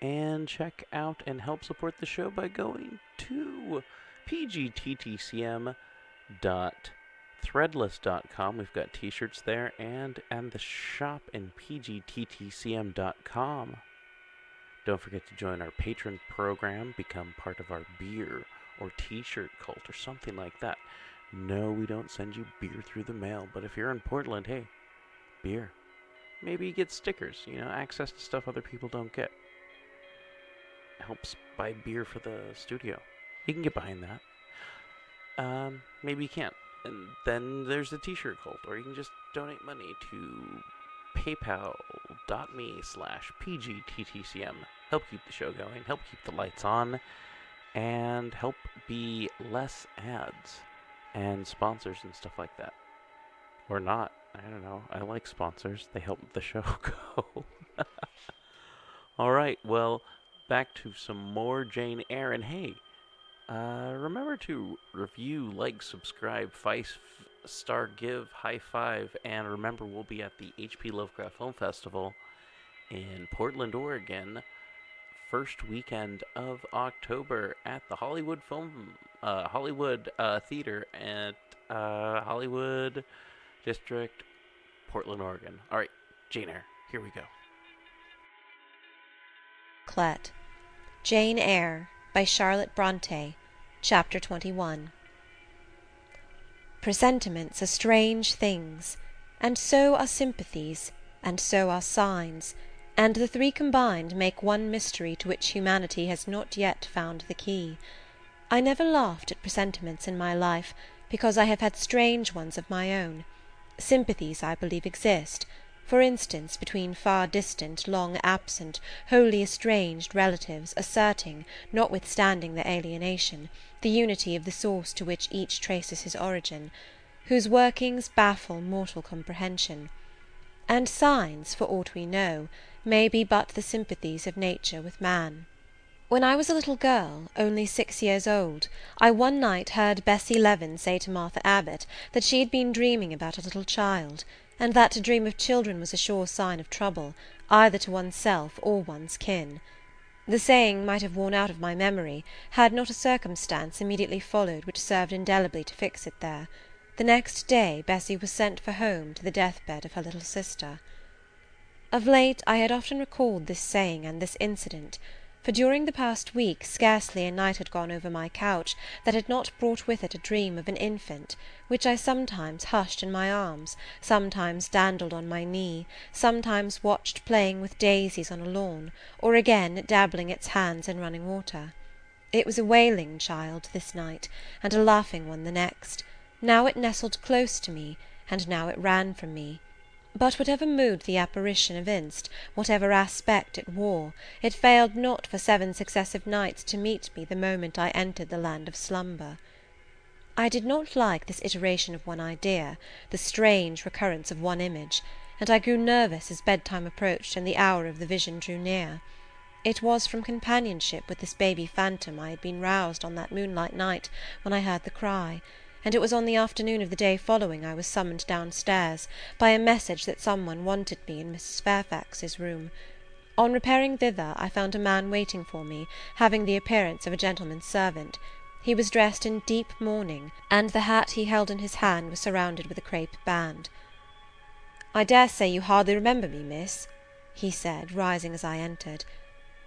Speaker 1: And check out and help support the show by going to pgttcm.threadless.com. We've got t-shirts there and the shop in pgttcm.com. Don't forget to join our patron program, become part of our beer or t-shirt cult or something like that. No, we don't send you beer through the mail, but if you're in Portland, hey, beer. Maybe you get stickers, access to stuff other people don't get. Helps buy beer for the studio. You can get behind that. Maybe you can't. And then there's the t-shirt cult, or you can just donate money to paypal.me/pgttcm. Help keep the show going, help keep the lights on, and help be less ads and sponsors and stuff like that. Or not. I don't know. I like sponsors. They help the show go. Alright, well, back to some more Jane Eyre. And hey, remember to review, like, subscribe, 5-star give, high five, and remember we'll be at the H.P. Lovecraft Film Festival in Portland, Oregon, first weekend of October at the Hollywood Theater at Hollywood District, Portland, Oregon. All right, Jane Eyre, here we go.
Speaker 2: Clet. Jane Eyre by Charlotte Brontë. Chapter 21. Presentiments are strange things, and so are sympathies, and so are signs, and the three combined make one mystery to which humanity has not yet found the key. I never laughed at presentiments in my life, because I have had strange ones of my own. Sympathies, I believe, exist, for instance, between far distant, long absent, wholly estranged relatives, asserting, notwithstanding their alienation, the unity of the source to which each traces his origin, whose workings baffle mortal comprehension. And signs, for aught we know, may be but the sympathies of nature with man. When I was a little girl, only 6 years old, I one night heard Bessie Leaven say to Martha Abbott that she had been dreaming about a little child, and that to dream of children was a sure sign of trouble, either to oneself or one's kin. The saying might have worn out of my memory, had not a circumstance immediately followed which served indelibly to fix it there. The next day Bessie was sent for home to the death-bed of her little sister. Of late I had often recalled this saying and this incident, for during the past week scarcely a night had gone over my couch that had not brought with it a dream of an infant, which I sometimes hushed in my arms, sometimes dandled on my knee, sometimes watched playing with daisies on a lawn, or again dabbling its hands in running water. It was a wailing child this night, and a laughing one the next. Now it nestled close to me, and now it ran from me. But whatever mood the apparition evinced, whatever aspect it wore, it failed not for 7 successive nights to meet me the moment I entered the land of slumber. I did not like this iteration of one idea, the strange recurrence of one image, and I grew nervous as bedtime approached and the hour of the vision drew near. It was from companionship with this baby phantom I had been roused on that moonlight night when I heard the cry, and it was on the afternoon of the day following I was summoned downstairs by a message that some one wanted me in Mrs. Fairfax's room. On repairing thither, I found a man waiting for me, having the appearance of a gentleman's servant. He was dressed in deep mourning, and the hat he held in his hand was surrounded with a crape band. "I dare say you hardly remember me, miss," he said, rising as I entered,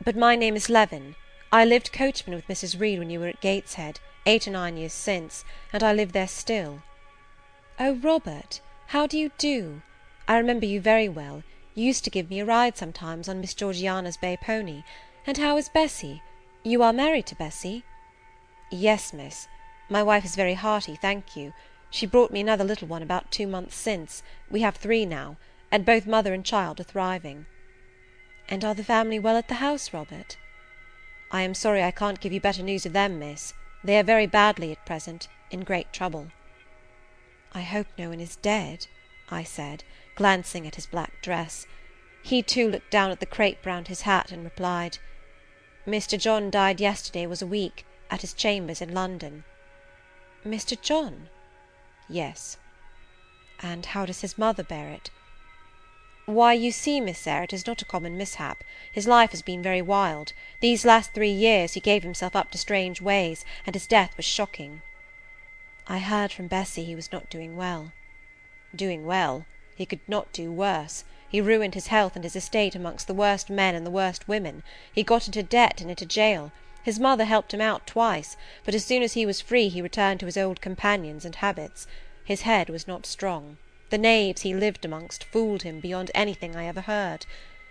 Speaker 2: "but my name is Levin. I lived coachman with Mrs. Reed when you were at Gateshead, 8 or 9 years since, and I live there still." "Oh, Robert, how do you do? I remember you very well. You used to give me a ride sometimes on Miss Georgiana's bay pony. And how is Bessie? You are married to Bessie?" "Yes, miss. My wife is very hearty, thank you. She brought me another little one about 2 months since. We have 3 now, and both mother and child are thriving." "And are the family well at the house, Robert?" "I am sorry I can't give you better news of them, miss. They are very badly at present, in great trouble." "I hope no one is dead," I said, glancing at his black dress. He too looked down at the crape round his hat, and replied, "Mr. John died yesterday was a week, at his chambers in London." "Mr. John?" "Yes." "And how does his mother bear it?" "Why, you see, Miss Eyre, it is not a common mishap. His life has been very wild. These last 3 years he gave himself up to strange ways, and his death was shocking." "I heard from Bessie he was not doing well." "Doing well? He could not do worse. He ruined his health and his estate amongst the worst men and the worst women. He got into debt and into jail. His mother helped him out twice, but as soon as he was free he returned to his old companions and habits. His head was not strong. The knaves he lived amongst fooled him beyond anything I ever heard.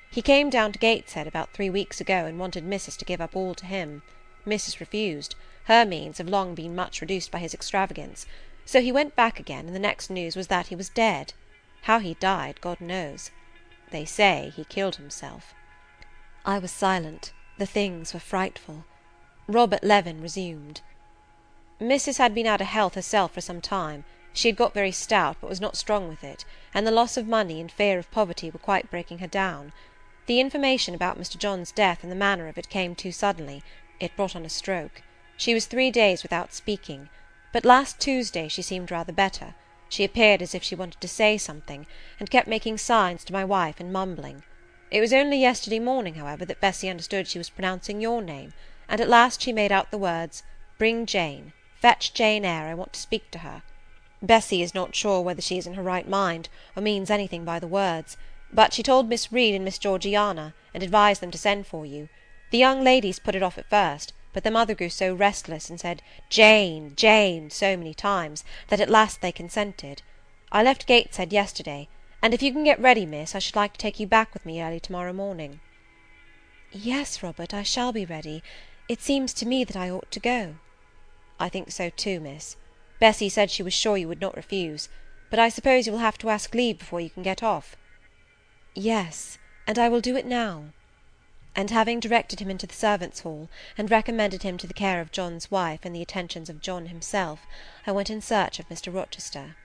Speaker 2: He came down to Gateshead about 3 weeks ago, and wanted Mrs. to give up all to him. Mrs. refused. Her means have long been much reduced by his extravagance. So he went back again, and the next news was that he was dead. How he died, God knows. They say he killed himself." I was silent. The things were frightful. Robert Levin resumed. "Mrs. had been out of health herself for some time. She had got very stout, but was not strong with it, and the loss of money and fear of poverty were quite breaking her down. The information about Mr. John's death and the manner of it came too suddenly. It brought on a stroke. She was 3 days without speaking, but last Tuesday she seemed rather better. She appeared as if she wanted to say something, and kept making signs to my wife and mumbling. It was only yesterday morning, however, that Bessie understood she was pronouncing your name, and at last she made out the words, 'Bring Jane. Fetch Jane Eyre, I want to speak to her.' Bessie is not sure whether she is in her right mind, or means anything by the words, but she told Miss Reed and Miss Georgiana, and advised them to send for you. The young ladies put it off at first, but their mother grew so restless, and said 'Jane, Jane,' so many times, that at last they consented. I left Gateshead yesterday, and if you can get ready, miss, I should like to take you back with me early to-morrow morning." "Yes, Robert, I shall be ready. It seems to me that I ought to go." "I think so too, miss. Bessie said she was sure you would not refuse, but I suppose you will have to ask leave before you can get off." "Yes, and I will do it now." And having directed him into the servants' hall, and recommended him to the care of John's wife and the attentions of John himself, I went in search of Mr. Rochester.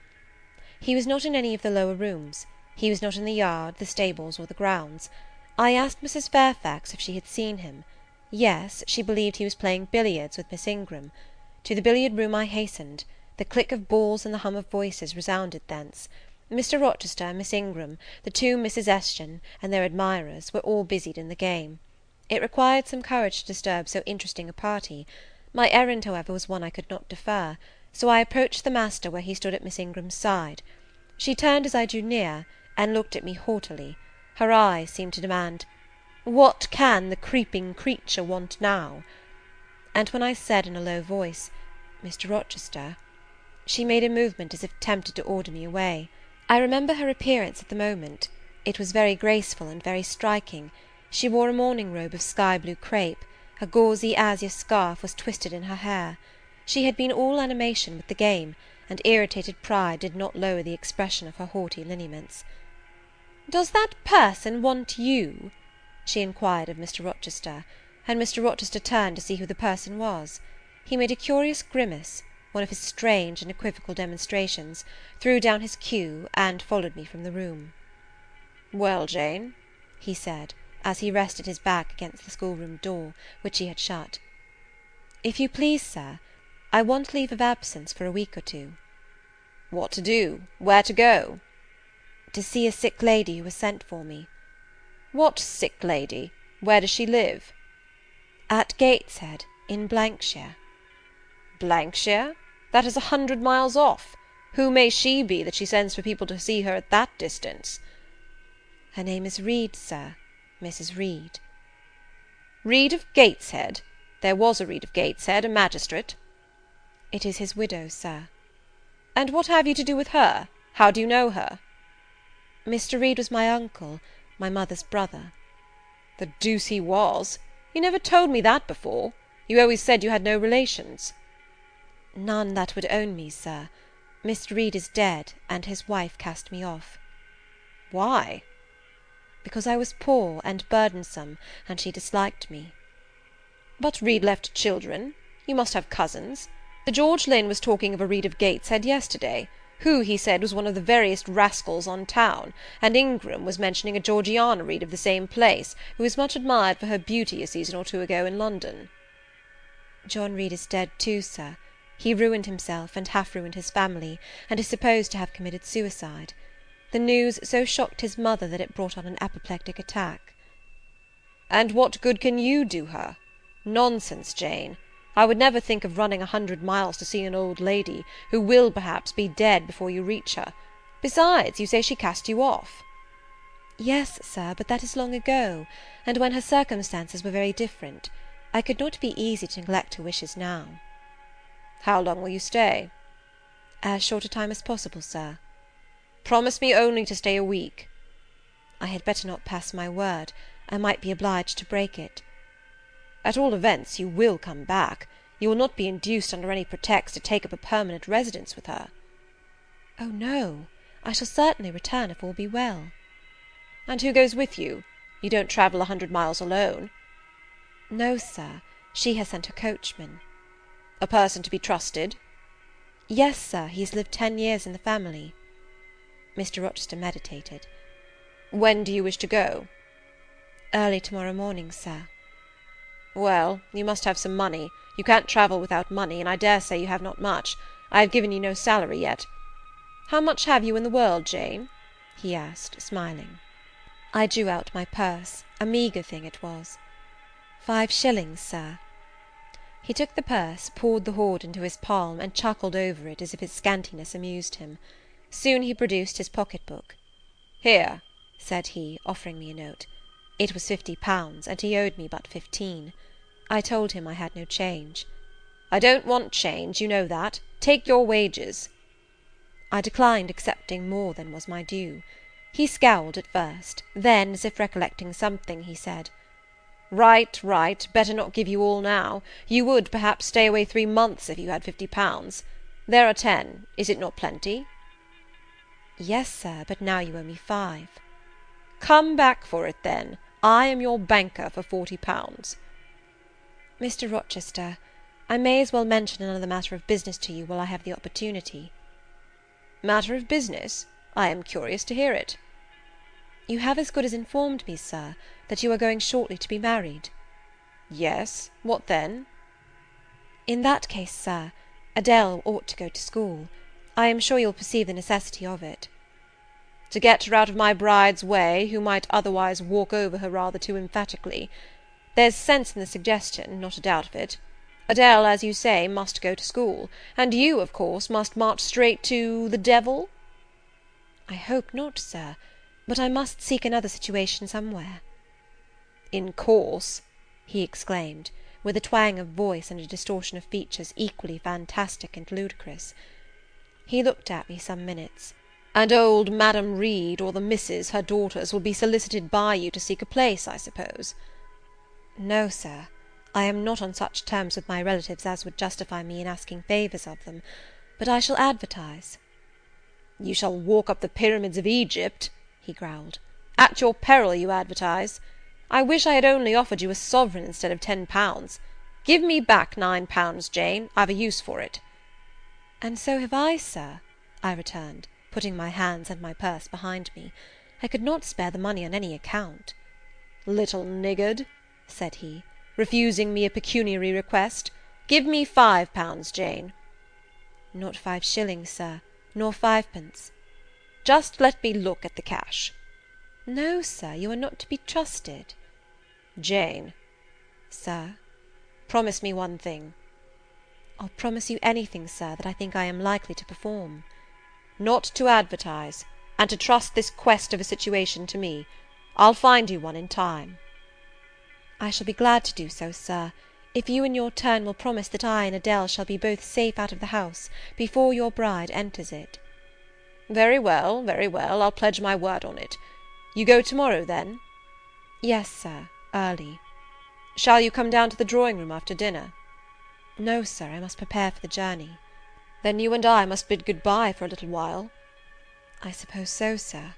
Speaker 2: He was not in any of the lower rooms. He was not in the yard, the stables, or the grounds. I asked Mrs. Fairfax if she had seen him. Yes, she believed he was playing billiards with Miss Ingram. To the billiard-room I hastened. The click of balls and the hum of voices resounded thence. Mr. Rochester, Miss Ingram, the 2 Misses Eshton, and their admirers, were all busied in the game. It required some courage to disturb so interesting a party. My errand, however, was one I could not defer, so I approached the master where he stood at Miss Ingram's side. She turned as I drew near, and looked at me haughtily. Her eyes seemed to demand,
Speaker 3: What can the creeping creature want now? And when I said in a low voice, "Mr. Rochester," she made a movement as if tempted to order me away. I remember her appearance at the moment. It was very graceful and very striking. She wore a morning robe of sky-blue crape. A gauzy azure scarf was twisted in her hair. She had been all animation with the game, and irritated pride did not lower the expression of her haughty lineaments. "Does that person want you?" she inquired of Mr. Rochester, and Mr. Rochester turned to see who the person was. He made a curious grimace, one of his strange and equivocal demonstrations, threw down his cue, and followed me from the room. "Well, Jane," he said, as he rested his back against the schoolroom door, which he had shut. "If you please, sir, I want leave of absence for a week or two." "What to do? Where to go?" "To see a sick lady who has sent for me." "What sick lady? Where does she live?" "At Gateshead, in Blankshire." "Blankshire? That is 100 miles off. Who may she be, that she sends for people to see her at that distance?" "Her name is Reed, sir, Mrs. Reed." "Reed of Gateshead? There was a Reed of Gateshead, a magistrate." "It is his widow, sir." "And what have you to do with her? How do you know her?" "Mr. Reed was my uncle, my mother's brother." "The deuce he was! You never told me that before. You always said you had no relations." "None that would own me, sir. Mr. Reed is dead, and his wife cast me off." "Why?" "Because I was poor and burdensome, and she disliked me." "But Reed left children. You must have cousins. The George Lynn was talking of a Reed of Gateshead yesterday, who, he said, was one of the veriest rascals on town, and Ingram was mentioning a Georgiana Reed of the same place, who was much admired for her beauty a season or two ago in London." "John Reed is dead too, sir. He ruined himself, and half ruined his family, and is supposed to have committed suicide. The news so shocked his mother that it brought on an apoplectic attack." "And what good can you do her? Nonsense, Jane. I would never think of running 100 miles to see an old lady, who will, perhaps, be dead before you reach her. Besides, you say she cast you off." "Yes, sir, but that is long ago, and when her circumstances were very different. I could not be easy to neglect her wishes now." "How long will you stay?" "As short a time as possible, sir." "Promise me only to stay a week." "I had better not pass my word. I might be obliged to break it." "At all events, you will come back. You will not be induced under any pretext to take up a permanent residence with her." "Oh, no. I shall certainly return if all be well." "And who goes with you? You don't travel 100 miles alone." "No, sir. She has sent her coachman." "A person to be trusted?" "Yes, sir. He has lived 10 years in the family." Mr. Rochester meditated. "When do you wish to go?" "Early to-morrow morning, sir." "Well, you must have some money. You can't travel without money, and I dare say you have not much. I have given you no salary yet. How much have you in the world, Jane?" he asked, smiling. I drew out my purse. A meagre thing it was. 5 shillings, sir." He took the purse, poured the hoard into his palm, and chuckled over it as if its scantiness amused him. Soon he produced his pocket-book. "Here," said he, offering me a note. It was £50, and he owed me but 15. I told him I had no change. "I don't want change, you know that. Take your wages." I declined accepting more than was my due. He scowled at first, then, as if recollecting something, he said, "Right, right, better not give you all now. You would, perhaps, stay away 3 months if you had £50. There are 10. Is it not plenty?" "Yes, sir, but now you owe me 5. "Come back for it, then. I am your banker for £40. "Mr. Rochester, I may as well mention another matter of business to you while I have the opportunity." "Matter of business? I am curious to hear it." "You have as good as informed me, sir, that you are going shortly to be married." "Yes. What then?" "In that case, sir, Adele ought to go to school. I am sure you'll perceive the necessity of it." "To get her out of my bride's way, who might otherwise walk over her rather too emphatically. There's sense in the suggestion, not a doubt of it. Adele, as you say, must go to school, and you, of course, must march straight to the devil?" "I hope not, sir, but I must seek another situation somewhere." "In course," he exclaimed, with a twang of voice and a distortion of features equally fantastic and ludicrous. He looked at me some minutes. "And old Madam Reed or the Misses, her daughters, will be solicited by you to seek a place, I suppose?" "No, sir. I am not on such terms with my relatives as would justify me in asking favours of them, but I shall advertise." "You shall walk up the pyramids of Egypt," he growled. "At your peril you advertise. I wish I had only offered you a sovereign instead of £10. Give me back £9, Jane. I've a use for it."
Speaker 2: "And so have I, sir," I returned, putting my hands and my purse behind me. I could not spare the money on any account.
Speaker 3: "Little niggard," said he, "refusing me a pecuniary request. Give me £5, Jane."
Speaker 2: "Not 5 shillings, sir, nor 5 pence."
Speaker 3: "Just let me look at the cash."
Speaker 2: "No, sir, you are not to be trusted."
Speaker 3: "Jane."
Speaker 2: "Sir?"
Speaker 3: "Promise me one thing."
Speaker 2: "I'll promise you anything, sir, that I think I am likely to perform."
Speaker 3: "Not to advertise, and to trust this quest of a situation to me. I'll find you one in time."
Speaker 2: "I shall be glad to do so, sir, if you in your turn will promise that I and Adele shall be both safe out of the house before your bride enters it."
Speaker 3: Very well, I'll pledge my word on it. You go to-morrow, then?"
Speaker 2: "Yes, sir, early."
Speaker 3: "Shall you come down to the drawing-room after dinner?"
Speaker 2: "No, sir, I must prepare for the journey."
Speaker 3: "Then you and I must bid good-bye for a little while."
Speaker 2: "I suppose so, sir."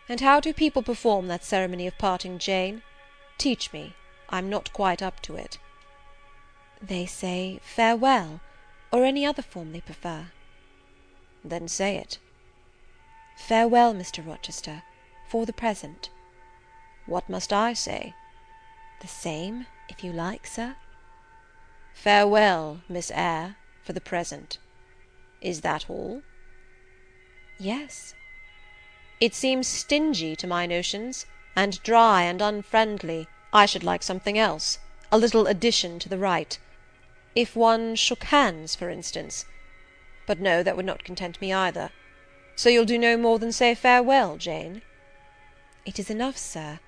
Speaker 3: "And how do people perform that ceremony of parting, Jane? Teach me. I'm not quite up to it."
Speaker 2: "They say farewell, or any other form they prefer."
Speaker 3: "Then say it."
Speaker 2: "Farewell, Mr. Rochester, for the present."
Speaker 3: "What must I say?"
Speaker 2: "The same, if you like, sir."
Speaker 3: "Farewell, Miss Eyre, for the present. Is that all?"
Speaker 2: "Yes."
Speaker 3: "It seems stingy to my notions, and dry and unfriendly. I should like something else, a little addition to the rite. If one shook hands, for instance. But no, that would not content me either. So you'll do no more than say farewell, Jane?"
Speaker 2: "It is enough, sir.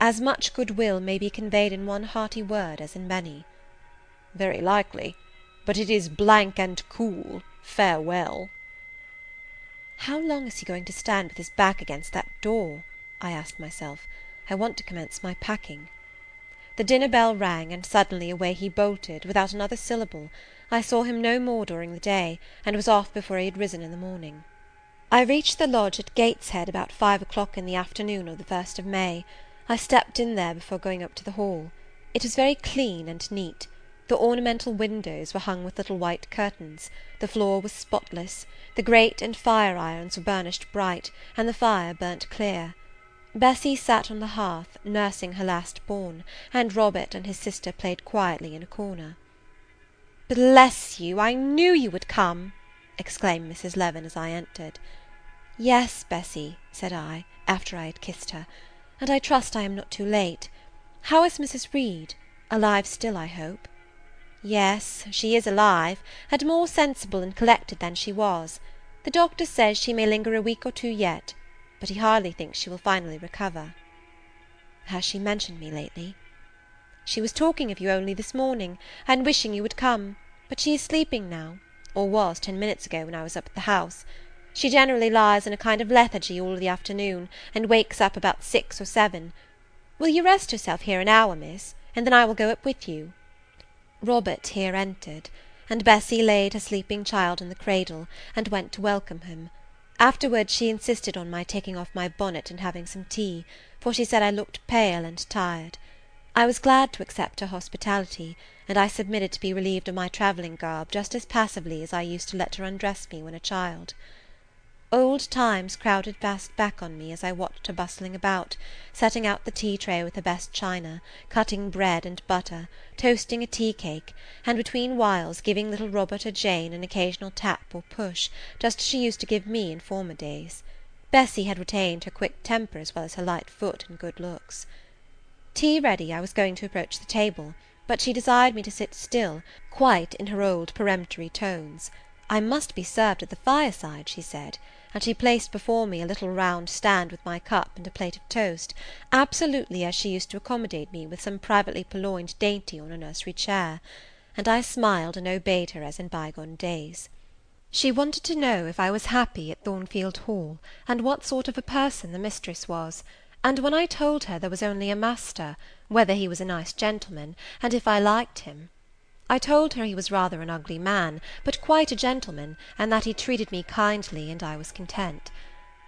Speaker 2: As much goodwill may be conveyed in one hearty word as in many."
Speaker 3: "Very likely. But it is blank and cool, farewell."
Speaker 2: "How long is he going to stand with his back against that door?" I asked myself. "I want to commence my packing." The dinner bell rang, and suddenly away he bolted, without another syllable. I saw him no more during the day, and was off before he had risen in the morning. I reached the lodge at Gateshead about 5 o'clock in the afternoon of the 1st of May. I stepped in there before going up to the hall. It was very clean and neat. The ornamental windows were hung with little white curtains, the floor was spotless, the grate and fire-irons were burnished bright, and the fire burnt clear. Bessie sat on the hearth, nursing her last-born, and Robert and his sister played quietly in a corner.
Speaker 3: "Bless you, I knew you would come!" exclaimed Mrs. Leaven as I entered.
Speaker 2: "Yes, Bessie," said I, after I had kissed her, "and I trust I am not too late. How is Mrs. Reed? Alive still, I hope?"
Speaker 3: "Yes, she is alive, and more sensible and collected than she was. The doctor says she may linger a week or two yet, but he hardly thinks she will finally recover."
Speaker 2: "Has she mentioned me lately?"
Speaker 3: "She was talking of you only this morning, and wishing you would come, but she is sleeping now, or was 10 minutes ago when I was up at the house. She generally lies in a kind of lethargy all the afternoon, and wakes up about 6 or 7. Will you rest yourself here an hour, miss, and then I will go up with you?"
Speaker 2: Robert here entered, and Bessie laid her sleeping child in the cradle, and went to welcome him. Afterwards she insisted on my taking off my bonnet and having some tea, for she said I looked pale and tired. I was glad to accept her hospitality, and I submitted to be relieved of my travelling garb just as passively as I used to let her undress me when a child. Old times crowded fast back on me as I watched her bustling about, setting out the tea-tray with her best china, cutting bread and butter, toasting a tea-cake, and between whiles giving little Robert or Jane an occasional tap or push, just as she used to give me in former days. Bessie had retained her quick temper as well as her light foot and good looks. Tea ready, I was going to approach the table, but she desired me to sit still, quite in her old peremptory tones. I must be served at the fireside, she said,
Speaker 3: and she placed before me a little round stand with my cup and a plate of toast, absolutely as she used to accommodate me with some privately purloined dainty on a nursery chair, and I smiled and obeyed her as in bygone days. She wanted to know if I was happy at Thornfield Hall, and what sort of a person the mistress was, and when I told her there was only a master, whether he was a nice gentleman, and if I liked him. I told her he was rather an ugly man, but quite a gentleman, and that he treated me kindly, and I was content.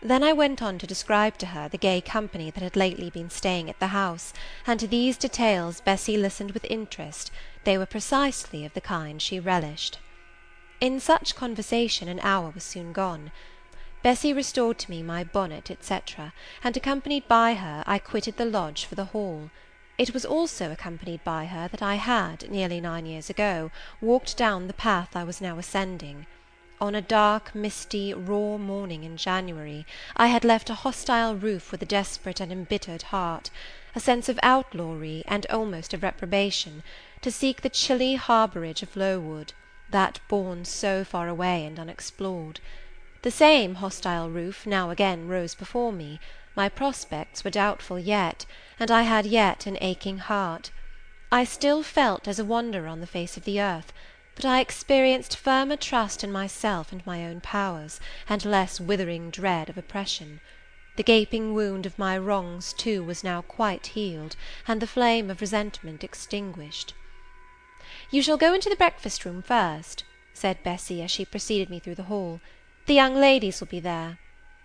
Speaker 3: Then I went on to describe to her the gay company that had lately been staying at the house, and to these details Bessie listened with interest. They were precisely of the kind she relished. In such conversation an hour was soon gone. Bessie restored to me my bonnet, etc., and accompanied by her I quitted the lodge for the hall. It was also accompanied by her that I had, nearly 9 years ago, walked down the path I was now ascending. On a dark, misty, raw morning in January, I had left a hostile roof with a desperate and embittered heart, a sense of outlawry and almost of reprobation, to seek the chilly harbourage of Lowood, that bourne so far away and unexplored. The same hostile roof now again rose before me. My prospects were doubtful yet, and I had yet an aching heart. I still felt as a wanderer on the face of the earth, but I experienced firmer trust in myself and my own powers, and less withering dread of oppression. The gaping wound of my wrongs, too, was now quite healed, and the flame of resentment extinguished. "You shall go into the breakfast-room first," said Bessie, as she preceded me through the hall. "The young ladies will be there."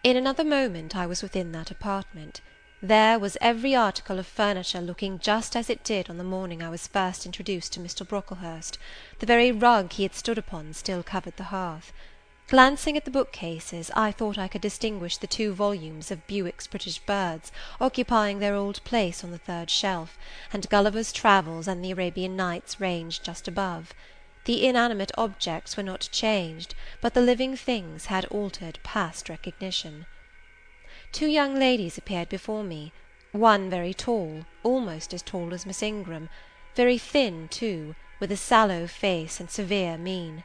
Speaker 3: In another moment I was within that apartment. There was every article of furniture looking just as it did on the morning I was first introduced to Mr. Brocklehurst. The very rug he had stood upon still covered the hearth. Glancing at the bookcases, I thought I could distinguish the 2 volumes of Bewick's British Birds occupying their old place on the 3rd shelf, and Gulliver's Travels and the Arabian Nights ranged just above. The inanimate objects were not changed, but the living things had altered past recognition. 2 young ladies appeared before me, one very tall, almost as tall as Miss Ingram, very thin too, with a sallow face and severe mien.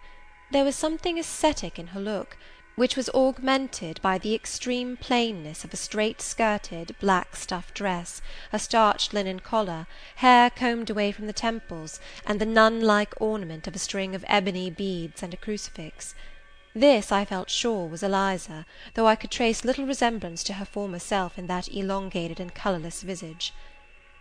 Speaker 3: There was something ascetic in her look, which was augmented by the extreme plainness of a straight-skirted, black stuff dress, a starched linen collar, hair combed away from the temples, and the nun-like ornament of a string of ebony beads and a crucifix. This, I felt sure, was Eliza, though I could trace little resemblance to her former self in that elongated and colourless visage.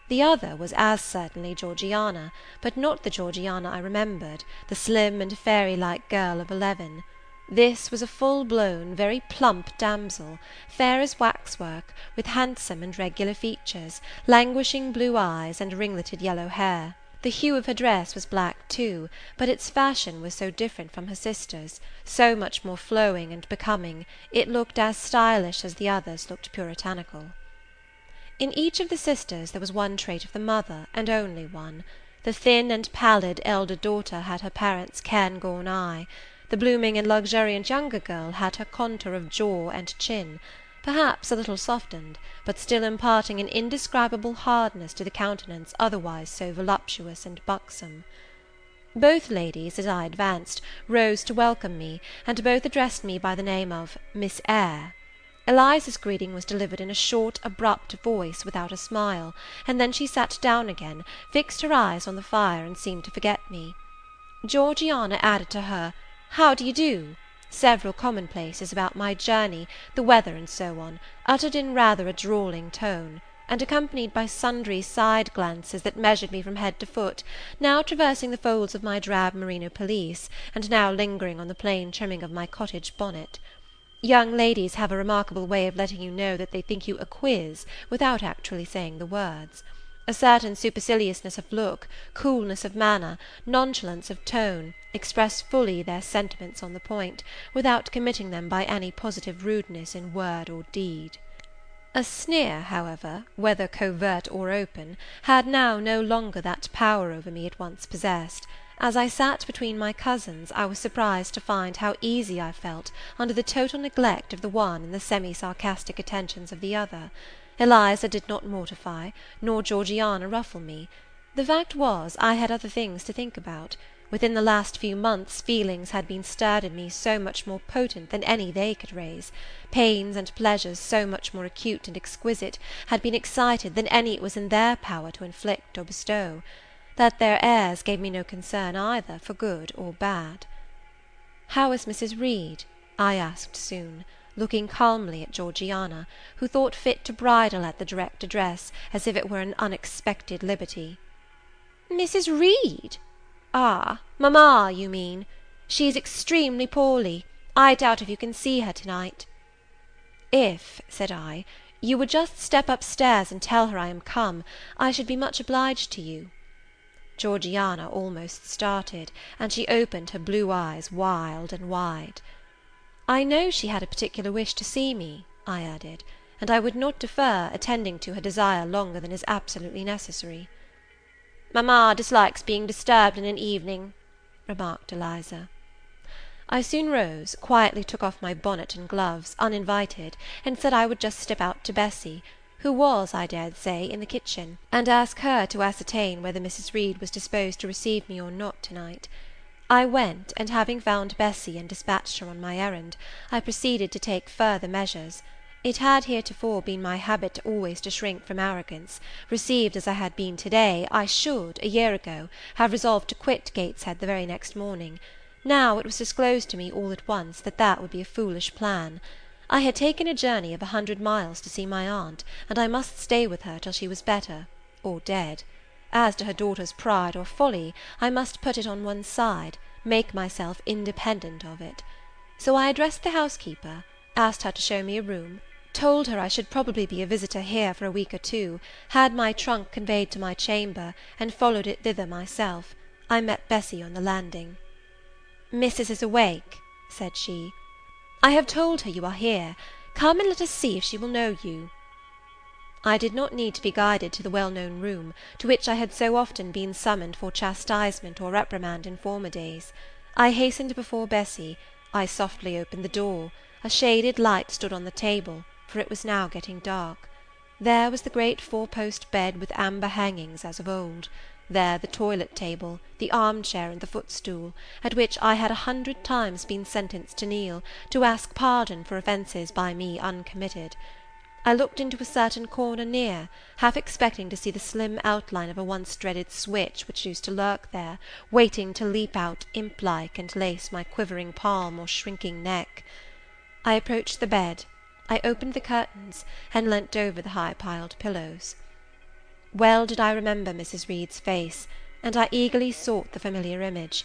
Speaker 3: The other was as certainly Georgiana, but not the Georgiana I remembered, the slim and fairy-like girl of 11. This was a full-blown, very plump damsel, fair as waxwork, with handsome and regular features, languishing blue eyes, and ringleted yellow hair. The hue of her dress was black too, but its fashion was so different from her sister's, so much more flowing and becoming, it looked as stylish as the others looked puritanical. In each of the sisters there was one trait of the mother, and only one. The thin and pallid elder daughter had her parents' cairngorm eye. The blooming and luxuriant younger girl had her contour of jaw and chin, perhaps a little softened, but still imparting an indescribable hardness to the countenance otherwise so voluptuous and buxom. Both ladies, as I advanced, rose to welcome me, and both addressed me by the name of Miss Eyre. Eliza's greeting was delivered in a short, abrupt voice, without a smile, and then she sat down again, fixed her eyes on the fire, and seemed to forget me. Georgiana added to her "How do you do?" several commonplaces about my journey, the weather, and so on, uttered in rather a drawling tone, and accompanied by sundry side glances that measured me from head to foot, now traversing the folds of my drab merino pelisse, and now lingering on the plain trimming of my cottage bonnet. Young ladies have a remarkable way of letting you know that they think you a quiz, without actually saying the words. A certain superciliousness of look, coolness of manner, nonchalance of tone, express fully their sentiments on the point, without committing them by any positive rudeness in word or deed. A sneer, however, whether covert or open, had now no longer that power over me it once possessed. As I sat between my cousins, I was surprised to find how easy I felt under the total neglect of the one and the semi-sarcastic attentions of the other. Eliza did not mortify, nor Georgiana ruffle me. The fact was, I had other things to think about. Within the last few months feelings had been stirred in me so much more potent than any they could raise, pains and pleasures so much more acute and exquisite had been excited than any it was in their power to inflict or bestow, that their airs gave me no concern either for good or bad. "How is Mrs. Reed?" I asked soon, looking calmly at Georgiana, who thought fit to bridle at the direct address, as if it were an unexpected liberty. "Mrs. Reed? Ah, mamma, you mean. She is extremely poorly. I doubt if you can see her to-night." "If," said I, "you would just step up-stairs and tell her I am come, I should be much obliged to you." Georgiana almost started, and she opened her blue eyes wild and wide. "I know she had a particular wish to see me," I added, "and I would not defer attending to her desire longer than is absolutely necessary." "Mamma dislikes being disturbed in an evening," remarked Eliza. I soon rose, quietly took off my bonnet and gloves, uninvited, and said I would just step out to Bessie, who was, I dared say, in the kitchen, and ask her to ascertain whether Mrs. Reed was disposed to receive me or not to-night. I went, and having found Bessie and dispatched her on my errand, I proceeded to take further measures. It had heretofore been my habit always to shrink from arrogance. Received as I had been to-day, I should, a year ago, have resolved to quit Gateshead the very next morning. Now it was disclosed to me all at once that that would be a foolish plan. I had taken a journey of 100 miles to see my aunt, and I must stay with her till she was better, or dead. As to her daughter's pride or folly, I must put it on one side, make myself independent of it. So I addressed the housekeeper, asked her to show me a room, told her I should probably be a visitor here for a week or two, had my trunk conveyed to my chamber, and followed it thither myself. I met Bessie on the landing. "Missus is awake," said she. "I have told her you are here. Come and let us see if she will know you." I did not need to be guided to the well-known room, to which I had so often been summoned for chastisement or reprimand in former days. I hastened before Bessie. I softly opened the door. A shaded light stood on the table, for it was now getting dark. There was the great four-post bed with amber hangings as of old. There the toilet table, the arm-chair and the footstool, at which I had 100 times been sentenced to kneel, to ask pardon for offences by me uncommitted. I looked into a certain corner near, half expecting to see the slim outline of a once-dreaded switch which used to lurk there, waiting to leap out imp-like and lace my quivering palm or shrinking neck. I approached the bed. I opened the curtains, and leant over the high-piled pillows. Well did I remember Mrs. Reed's face, and I eagerly sought the familiar image.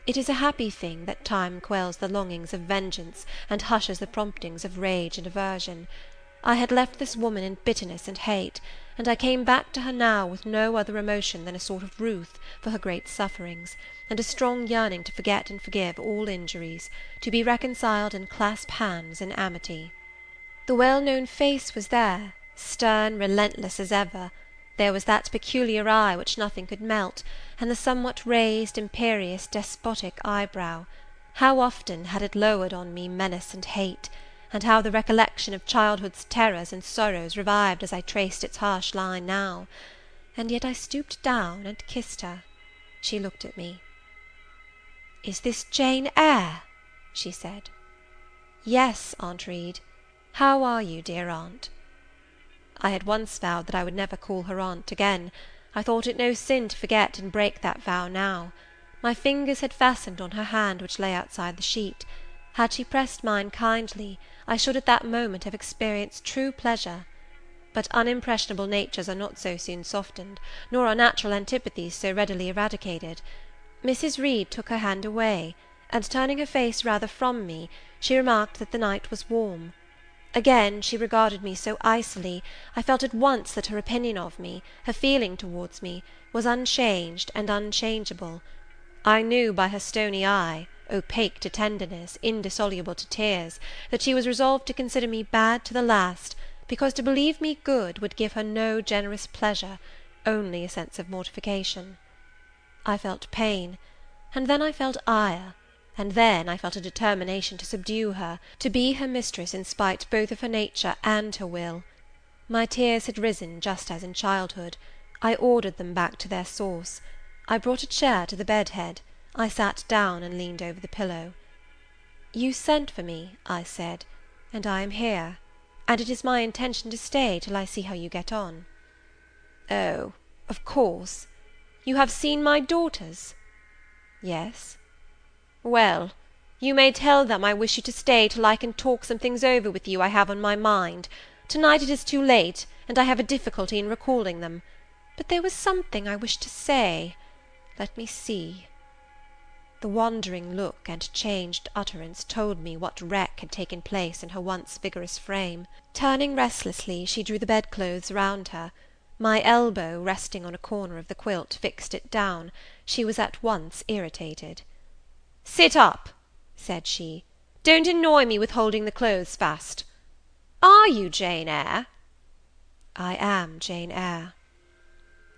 Speaker 3: It is a happy thing that time quells the longings of vengeance, and hushes the promptings of rage and aversion. I had left this woman in bitterness and hate, and I came back to her now with no other emotion than a sort of ruth for her great sufferings, and a strong yearning to forget and forgive all injuries, to be reconciled and clasp hands in amity. The well-known face was there, stern, relentless as ever. There was that peculiar eye which nothing could melt, and the somewhat raised, imperious, despotic eyebrow. How often had it lowered on me menace and hate, and how the recollection of childhood's terrors and sorrows revived as I traced its harsh line now. And yet I stooped down and kissed her. She looked at me. "Is this Jane Eyre?" she said. "Yes, Aunt Reed. How are you, dear aunt?" I had once vowed that I would never call her aunt again. I thought it no sin to forget and break that vow now. My fingers had fastened on her hand which lay outside the sheet. Had she pressed mine kindly, I should at that moment have experienced true pleasure. But unimpressionable natures are not so soon softened, nor are natural antipathies so readily eradicated. Mrs. Reed took her hand away, and turning her face rather from me, she remarked that the night was warm. Again she regarded me so icily, I felt at once that her opinion of me, her feeling towards me, was unchanged and unchangeable. I knew by her stony eye, opaque to tenderness, indissoluble to tears, that she was resolved to consider me bad to the last, because to believe me good would give her no generous pleasure, only a sense of mortification. I felt pain, and then I felt ire, and then I felt a determination to subdue her, to be her mistress in spite both of her nature and her will. My tears had risen just as in childhood. I ordered them back to their source. I brought a chair to the bed-head.
Speaker 2: I sat down and leaned over the pillow. "You sent for me," I said, "and I am here, and it is my intention to stay till I see how you get on." "Oh, of course. You have seen my daughters?" "Yes." "Well, you may tell them I wish you to stay till I can talk some things over with you I have on my mind. To-night it is too late, and I have a difficulty in recalling them. But there was something I wished to say. Let me see." The wandering look and changed utterance told me what wreck had taken place in her once vigorous frame. Turning restlessly, she drew the bedclothes round her. My elbow, resting on a corner of the quilt, fixed it down. She was at once irritated. "Sit up," said she. "Don't annoy me with holding the clothes fast. Are you Jane Eyre?" "I am Jane Eyre."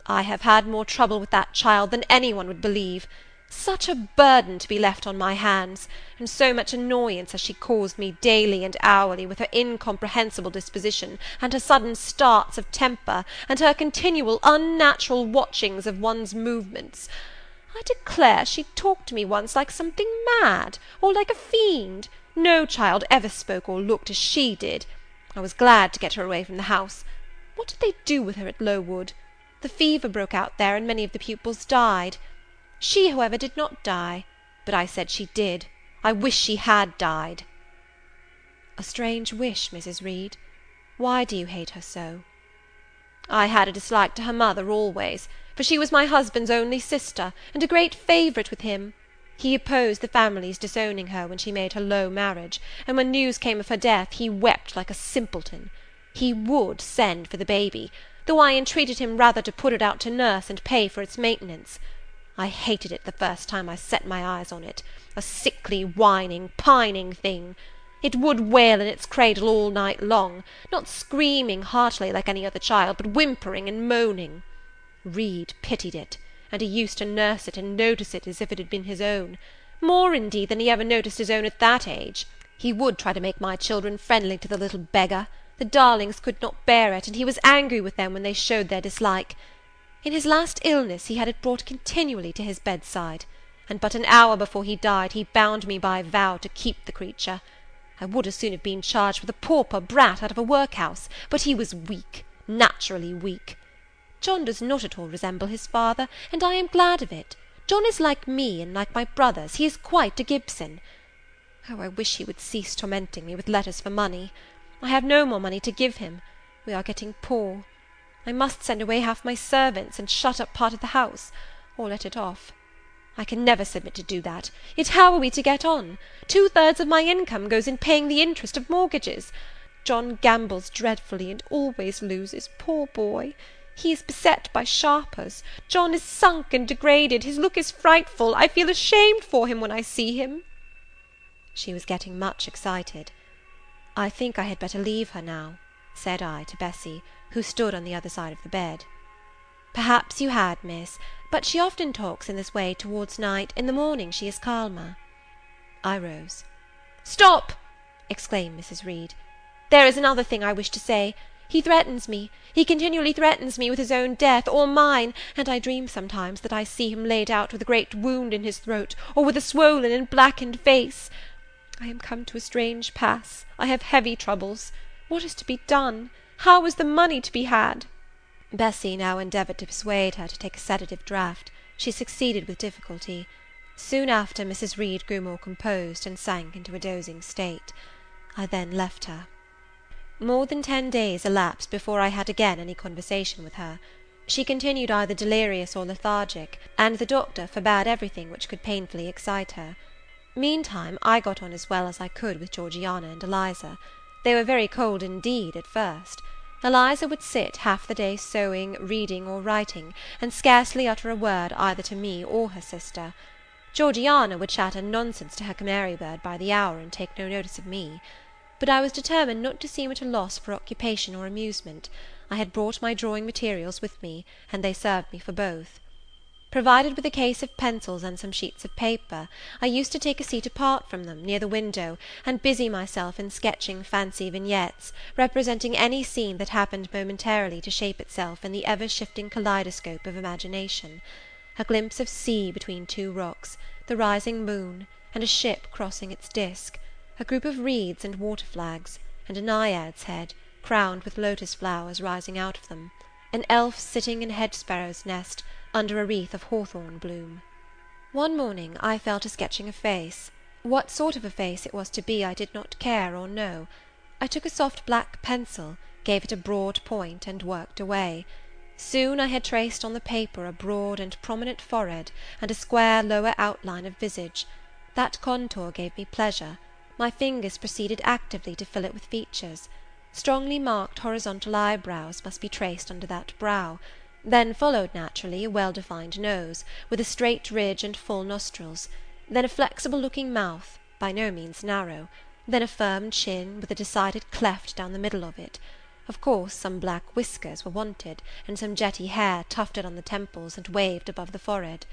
Speaker 2: "I have had more trouble with that child than any one would believe. Such a burden to be left on my hands, and so much annoyance has she caused me daily and hourly with her incomprehensible disposition, and her sudden starts of temper, and her continual unnatural watchings of one's movements. I declare she talked to me once like something mad, or like a fiend. No child ever spoke or looked as she did. I was glad to get her away from the house. What did they do with her at Lowood? The fever broke out there, and many of the pupils died. She, however, did not die, but I said she did. I wish she had died." "A strange wish, Mrs. Reed. Why do you hate her so?" "I had a dislike to her mother always, for she was my husband's only sister, and a great favourite with him. He opposed the family's disowning her when she made her low marriage, and when news came of her death, he wept like a simpleton. He would send for the baby, though I entreated him rather to put it out to nurse and pay for its maintenance. I hated it the first time I set my eyes on it, a sickly, whining, pining thing. It would wail in its cradle all night long, not screaming heartily like any other child, but whimpering and moaning. Reed pitied it, and he used to nurse it and notice it as if it had been his own, more, indeed, than he ever noticed his own at that age. He would try to make my children friendly to the little beggar. The darlings could not bear it, and he was angry with them when they showed their dislike. In his last illness he had it brought continually to his bedside, and but an hour before he died he bound me by vow to keep the creature. I would as soon have been charged with a pauper brat out of a workhouse, but he was weak, naturally weak. John does not at all resemble his father, and I am glad of it. John is like me, and like my brothers, he is quite a Gibson. Oh, I wish he would cease tormenting me with letters for money. I have no more money to give him. We are getting poor. I must send away half my servants, and shut up part of the house, or let it off. I can never submit to do that. Yet how are we to get on? 2/3 of my income goes in paying the interest of mortgages. John gambles dreadfully, and always loses, poor boy. He is beset by sharpers. John is sunk and degraded. His look is frightful. I feel ashamed for him when I see him." She was getting much excited. "I think I had better leave her now," said I to Bessie, who stood on the other side of the bed. "Perhaps you had, miss, but she often talks in this way towards night. In the morning she is calmer." I rose. "Stop!" exclaimed Mrs. Reed. "There is another thing I wish to say. He threatens me. He continually threatens me with his own death, or mine, and I dream sometimes that I see him laid out with a great wound in his throat, or with a swollen and blackened face. I am come to a strange pass. I have heavy troubles. What is to be done? How is the money to be had?" Bessie now endeavoured to persuade her to take a sedative draught. She succeeded with difficulty. Soon after, Mrs. Reed grew more composed, and sank into a dozing state. I then left her. More than 10 days elapsed before I had again any conversation with her. She continued either delirious or lethargic, and the doctor forbade everything which could painfully excite her. Meantime, I got on as well as I could with Georgiana and Eliza. They were very cold indeed at first. Eliza would sit half the day sewing, reading, or writing, and scarcely utter a word either to me or her sister. Georgiana would chatter nonsense to her canary bird by the hour, and take no notice of me. But I was determined not to seem at a loss for occupation or amusement. I had brought my drawing materials with me, and they served me for both. Provided with a case of pencils and some sheets of paper, I used to take a seat apart from them, near the window, and busy myself in sketching fancy vignettes, representing any scene that happened momentarily to shape itself in the ever-shifting kaleidoscope of imagination. a glimpse of sea between two rocks, the rising moon, and a ship crossing its disk, a group of reeds and water flags, and a naiad's head, crowned with lotus flowers rising out of them, an elf sitting in a hedge-sparrow's nest under a wreath of hawthorn bloom. One morning I fell to sketching a face. What sort of a face it was to be I did not care or know. I took a soft black pencil, gave it a broad point, and worked away. Soon I had traced on the paper a broad and prominent forehead, and a square lower outline of visage. That contour gave me pleasure. My fingers proceeded actively to fill it with features. Strongly marked horizontal eyebrows must be traced under that brow. Then followed naturally a well-defined nose, with a straight ridge and full nostrils, then a flexible-looking mouth, by no means narrow, then a firm chin, with a decided cleft down the middle of it. Of course some black whiskers were wanted, and some jetty hair tufted on the temples and waved above the forehead.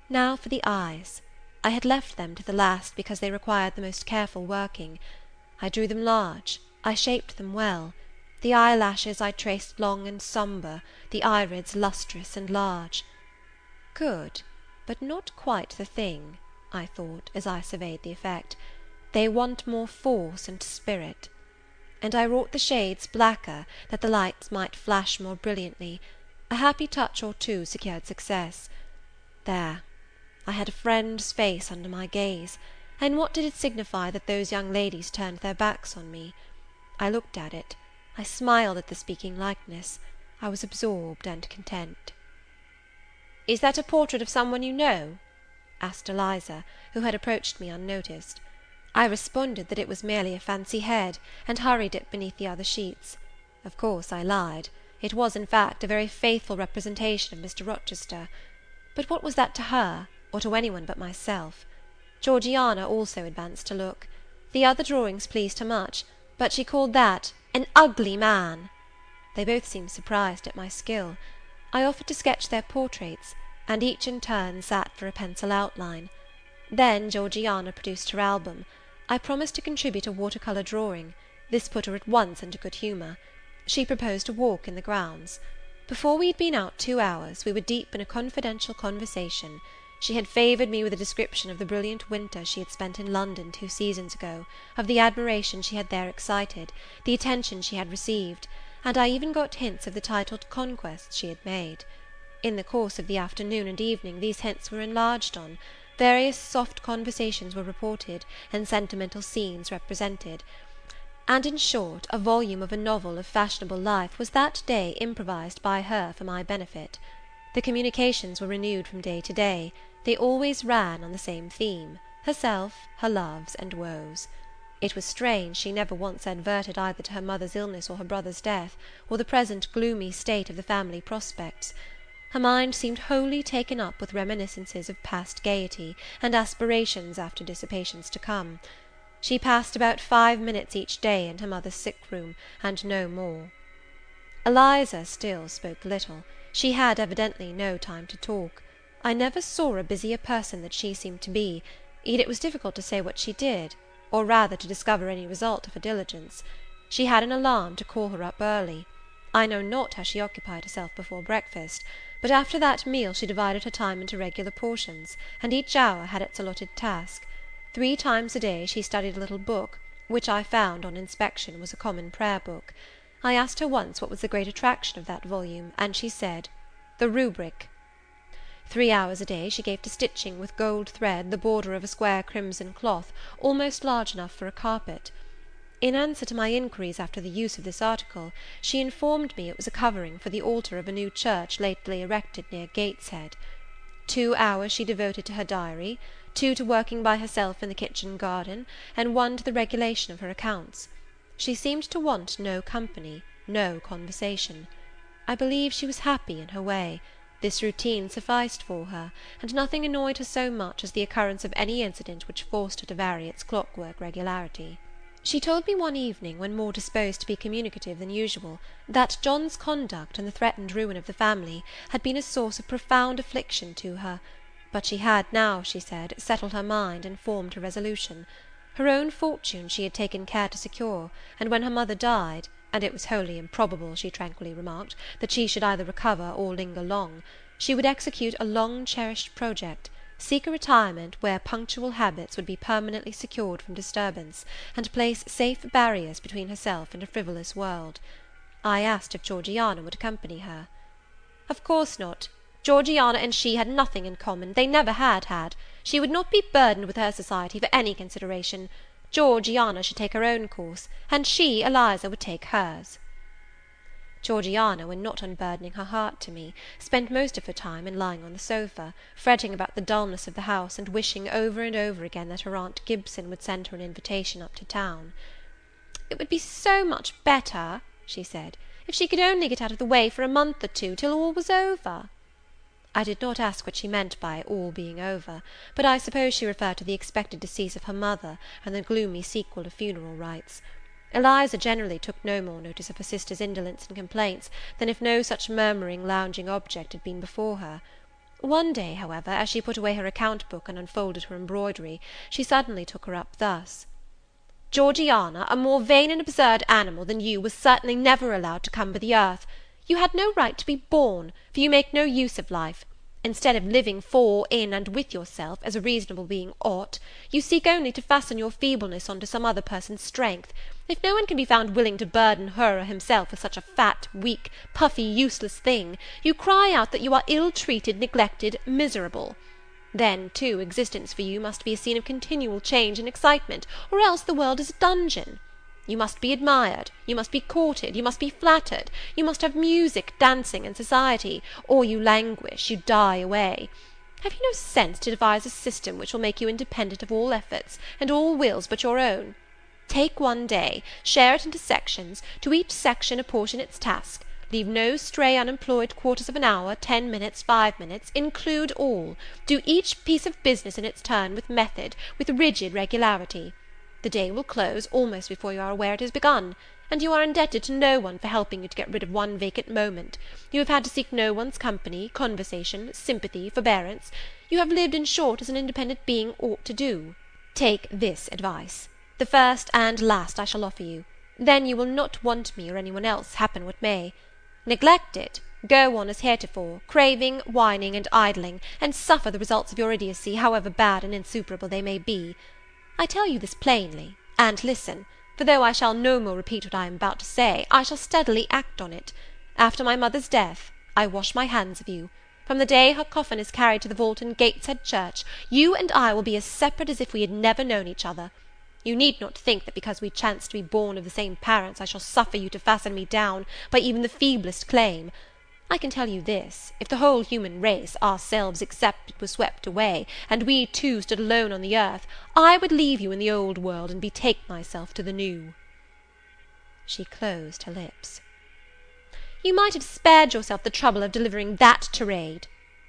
Speaker 2: Now for the eyes. I had left them to the last because they required the most careful working. I drew them large, I shaped them well. The eyelashes I traced long and sombre, the irids lustrous and large. Good, but not quite the thing, I thought, as I surveyed the effect. They want more force and spirit. And I wrought the shades blacker, that the lights might flash more brilliantly. A happy touch or two secured success. There, I had a friend's face under my gaze, and what did it signify that those young ladies turned their backs on me? I looked at it. I smiled at the speaking likeness. I was absorbed and content. "Is that a portrait of someone you know?" asked Eliza, who had approached me unnoticed. I responded that it was merely a fancy head, and hurried it beneath the other sheets. Of course I lied. It was, in fact, a very faithful representation of Mr. Rochester. But what was that to her, or to any one but myself? Georgiana also advanced to look. The other drawings pleased her much, but she called that "an ugly man." They both seemed surprised at my skill. I offered to sketch their portraits, and each in turn sat for a pencil outline. Then Georgiana produced her album. I promised to contribute a water-colour drawing. This put her at once into good humour. She proposed a walk in the grounds. Before we had been out 2 hours, we were deep in a confidential conversation. She had favoured me with a description of the brilliant winter she had spent in London 2 seasons ago, of the admiration she had there excited, the attention she had received, and I even got hints of the titled conquests she had made. In the course of the afternoon and evening these hints were enlarged on. Various soft conversations were reported, and sentimental scenes represented, and, in short, a volume of a novel of fashionable life was that day improvised by her for my benefit. The communications were renewed from day to day. They always ran on the same theme, herself, her loves, and woes. It was strange she never once adverted either to her mother's illness or her brother's death, or the present gloomy state of the family prospects. Her mind seemed wholly taken up with reminiscences of past gaiety, and aspirations after dissipations to come. She passed about 5 minutes each day in her mother's sick-room, and no more. Eliza still spoke little. She had evidently no time to talk. I never saw a busier person than she seemed to be, yet it was difficult to say what she did, or rather to discover any result of her diligence. She had an alarm to call her up early. I know not how she occupied herself before breakfast, but after that meal she divided her time into regular portions, and each hour had its allotted task. 3 times a day she studied a little book, which I found, on inspection, was a common prayer-book. I asked her once what was the great attraction of that volume, and she said, "The rubric." 3 hours a day she gave to stitching with gold thread the border of a square crimson cloth, almost large enough for a carpet. In answer to my inquiries after the use of this article, she informed me it was a covering for the altar of a new church lately erected near Gateshead. 2 hours she devoted to her diary, 2 to working by herself in the kitchen garden, and 1 to the regulation of her accounts. She seemed to want no company, no conversation. I believe she was happy in her way. This routine sufficed for her, and nothing annoyed her so much as the occurrence of any incident which forced her to vary its clockwork regularity. She told me one evening, when more disposed to be communicative than usual, that John's conduct and the threatened ruin of the family had been a source of profound affliction to her, but she had now, she said, settled her mind and formed her resolution. Her own fortune she had taken care to secure, and when her mother died, and it was wholly improbable, she tranquilly remarked, that she should either recover or linger long, she would execute a long-cherished project, seek a retirement where punctual habits would be permanently secured from disturbance, and place safe barriers between herself and a frivolous world. I asked if Georgiana would accompany her. Of course not. Georgiana and she had nothing in common, they never had had. She would not be burdened with her society for any consideration. Georgiana should take her own course, and she, Eliza, would take hers. Georgiana, when not unburdening her heart to me, spent most of her time in lying on the sofa, fretting about the dulness of the house, and wishing over and over again that her aunt Gibson would send her an invitation up to town. "It would be so much better," she said, "if she could only get out of the way for a month or two, till all was over." I did not ask what she meant by all being over, but I suppose she referred to the expected decease of her mother, and the gloomy sequel of funeral rites. Eliza generally took no more notice of her sister's indolence and complaints than if no such murmuring, lounging object had been before her. One day, however, as she put away her account-book and unfolded her embroidery, she suddenly took her up thus: "Georgiana, a more vain and absurd animal than you was certainly never allowed to cumber the earth. You had no right to be born, for you make no use of life. Instead of living for, in, and with yourself, as a reasonable being ought, you seek only to fasten your feebleness on to some other person's strength. If no one can be found willing to burden her or himself with such a fat, weak, puffy, useless thing, you cry out that you are ill-treated, neglected, miserable. Then, too, existence for you must be a scene of continual change and excitement, or else the world is a dungeon. You must be admired, you must be courted, you must be flattered, you must have music, dancing, and society, or you languish, you die away. Have you no sense to devise a system which will make you independent of all efforts, and all wills but your own? Take one day, share it into sections, to each section apportion its task, leave no stray unemployed quarters of an hour, 10 minutes, 5 minutes, include all, do each piece of business in its turn with method, with rigid regularity. The day will close almost before you are aware it has begun, and you are indebted to no one for helping you to get rid of one vacant moment. You have had to seek no one's company, conversation, sympathy, forbearance. You have lived, in short, as an independent being ought to do. Take this advice, the first and last I shall offer you. Then you will not want me or any one else, happen what may. Neglect it, go on as heretofore, craving, whining, and idling, and suffer the results of your idiocy, however bad and insuperable they may be. I tell you this plainly, and listen, for though I shall no more repeat what I am about to say, I shall steadily act on it. After my mother's death, I wash my hands of you. From the day her coffin is carried to the vault in Gateshead Church, you and I will be as separate as if we had never known each other. You need not think that because we chance to be born of the same parents I shall suffer you to fasten me down by even the feeblest claim. I can tell you this, if the whole human race, ourselves excepted, were swept away, and we two stood alone on the earth, I would leave you in the old world, and betake myself to the new." She closed her lips. "You might have spared yourself the trouble of delivering that tirade,"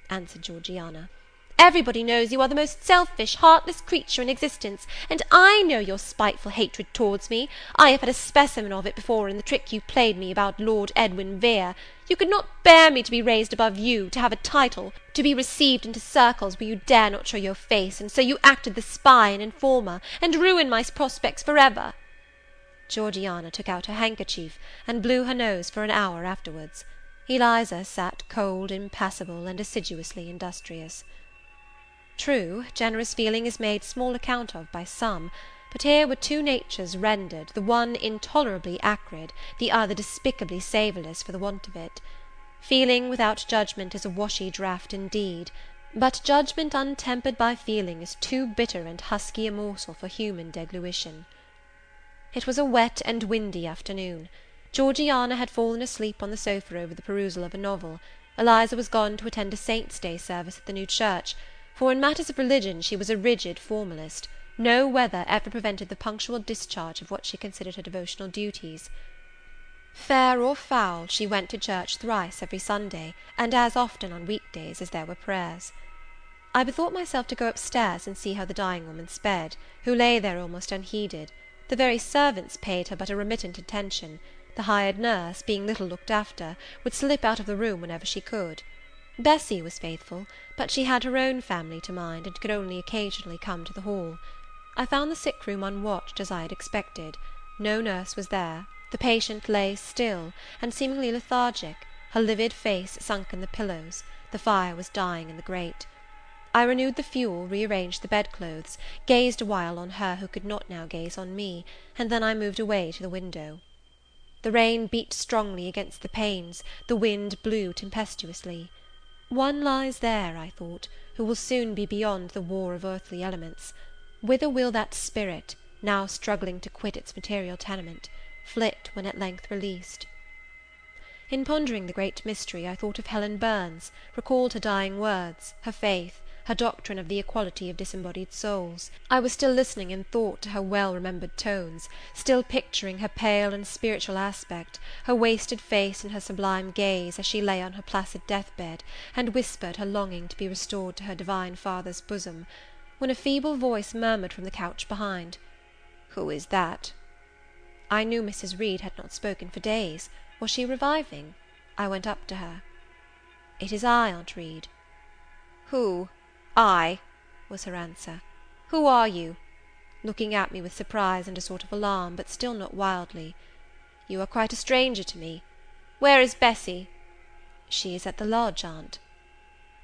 Speaker 2: answered Georgiana. "Everybody knows you are the most selfish, heartless creature in existence, and I know your spiteful hatred towards me. I have had a specimen of it before in the trick you played me about Lord Edwin Vere. You could not bear me to be raised above you, to have a title, to be received into circles where you dare not show your face, and so you acted the spy and informer, and ruined my prospects for ever." Georgiana took out her handkerchief, and blew her nose for an hour afterwards. Eliza sat cold, impassible, and assiduously industrious. True, generous feeling is made small account of by some, but here were two natures rendered, the one intolerably acrid, the other despicably savourless for the want of it. Feeling without judgment is a washy draught indeed, but judgment untempered by feeling is too bitter and husky a morsel for human deglution. It was a wet and windy afternoon. Georgiana had fallen asleep on the sofa over the perusal of a novel. Eliza was gone to attend a Saint's Day service at the new church, for in matters of religion she was a rigid formalist. No weather ever prevented the punctual discharge of what she considered her devotional duties. Fair or foul, she went to church thrice every Sunday, and as often on week-days as there were prayers. I bethought myself to go upstairs and see how the dying woman sped, who lay there almost unheeded. The very servants paid her but a remittent attention. The hired nurse, being little looked after, would slip out of the room whenever she could. Bessie was faithful, but she had her own family to mind, and could only occasionally come to the hall. I found the sick-room unwatched, as I had expected. No nurse was there. The patient lay still, and seemingly lethargic, her livid face sunk in the pillows. The fire was dying in the grate. I renewed the fuel, rearranged the bedclothes, gazed a while on her who could not now gaze on me, and then I moved away to the window. The rain beat strongly against the panes, the wind blew tempestuously. One lies there, I thought, who will soon be beyond the war of earthly elements. Whither will that spirit, now struggling to quit its material tenement, flit when at length released? In pondering the great mystery, I thought of Helen Burns, recalled her dying words, her faith, her doctrine of the equality of disembodied souls. I was still listening in thought to her well-remembered tones, still picturing her pale and spiritual aspect, her wasted face and her sublime gaze, as she lay on her placid death-bed, and whispered her longing to be restored to her divine Father's bosom, when a feeble voice murmured from the couch behind, "Who is that?" I knew Mrs. Reed had not spoken for days. Was she reviving? I went up to her. "It is I, Aunt Reed." "Who? I?" was her answer. "Who are you?" looking at me with surprise and a sort of alarm, but still not wildly. "You are quite a stranger to me. Where is Bessie?" "She is at the lodge, aunt."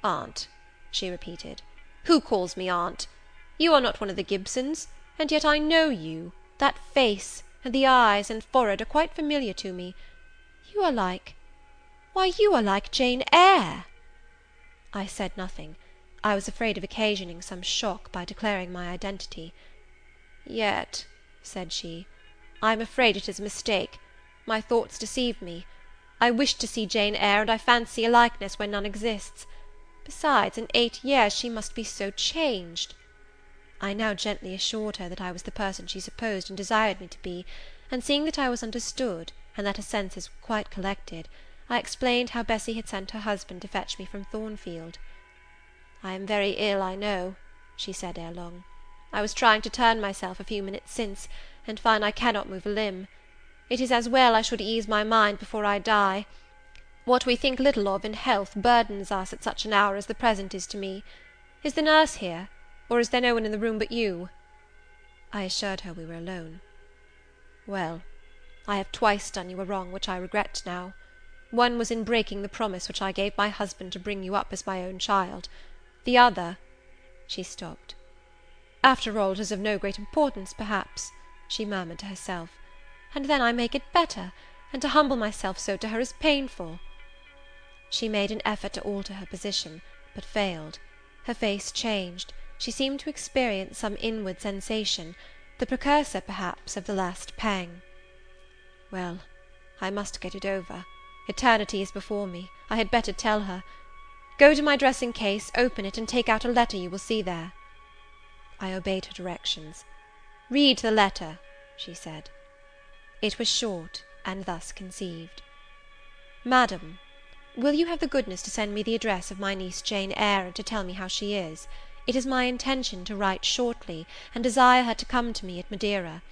Speaker 2: "Aunt," she repeated. "Who calls me aunt? You are not one of the Gibsons, and yet I know you. That face, and the eyes and forehead are quite familiar to me. You are like, why, you are like Jane Eyre." I said nothing. I was afraid of occasioning some shock by declaring my identity. "Yet," said she, "I am afraid it is a mistake. My thoughts deceive me. I wished to see Jane Eyre, and I fancy a likeness where none exists. Besides, in 8 years she must be so changed." I now gently assured her that I was the person she supposed and desired me to be, and seeing that I was understood, and that her senses were quite collected, I explained how Bessie had sent her husband to fetch me from Thornfield. "I am very ill, I know," she said ere long. "I was trying to turn myself a few minutes since, and find I cannot move a limb. It is as well I should ease my mind before I die. What we think little of in health burdens us at such an hour as the present is to me. Is the nurse here, or is there no one in the room but you?" I assured her we were alone. "Well, I have twice done you a wrong which I regret now. One was in breaking the promise which I gave my husband to bring you up as my own child. The other—" She stopped. "After all, it is of no great importance, perhaps," she murmured to herself. "And then I make it better, and to humble myself so to her is painful." She made an effort to alter her position, but failed. Her face changed. She seemed to experience some inward sensation, the precursor, perhaps, of the last pang. "Well, I must get it over. Eternity is before me. I had better tell her. Go to my dressing-case, open it, and take out a letter you will see there." I obeyed her directions. "Read the letter," she said. It was short, and thus conceived. "Madam, will you have the goodness to send me the address of my niece Jane Eyre, and to tell me how she is? It is my intention to write shortly, and desire her to come to me at Madeira.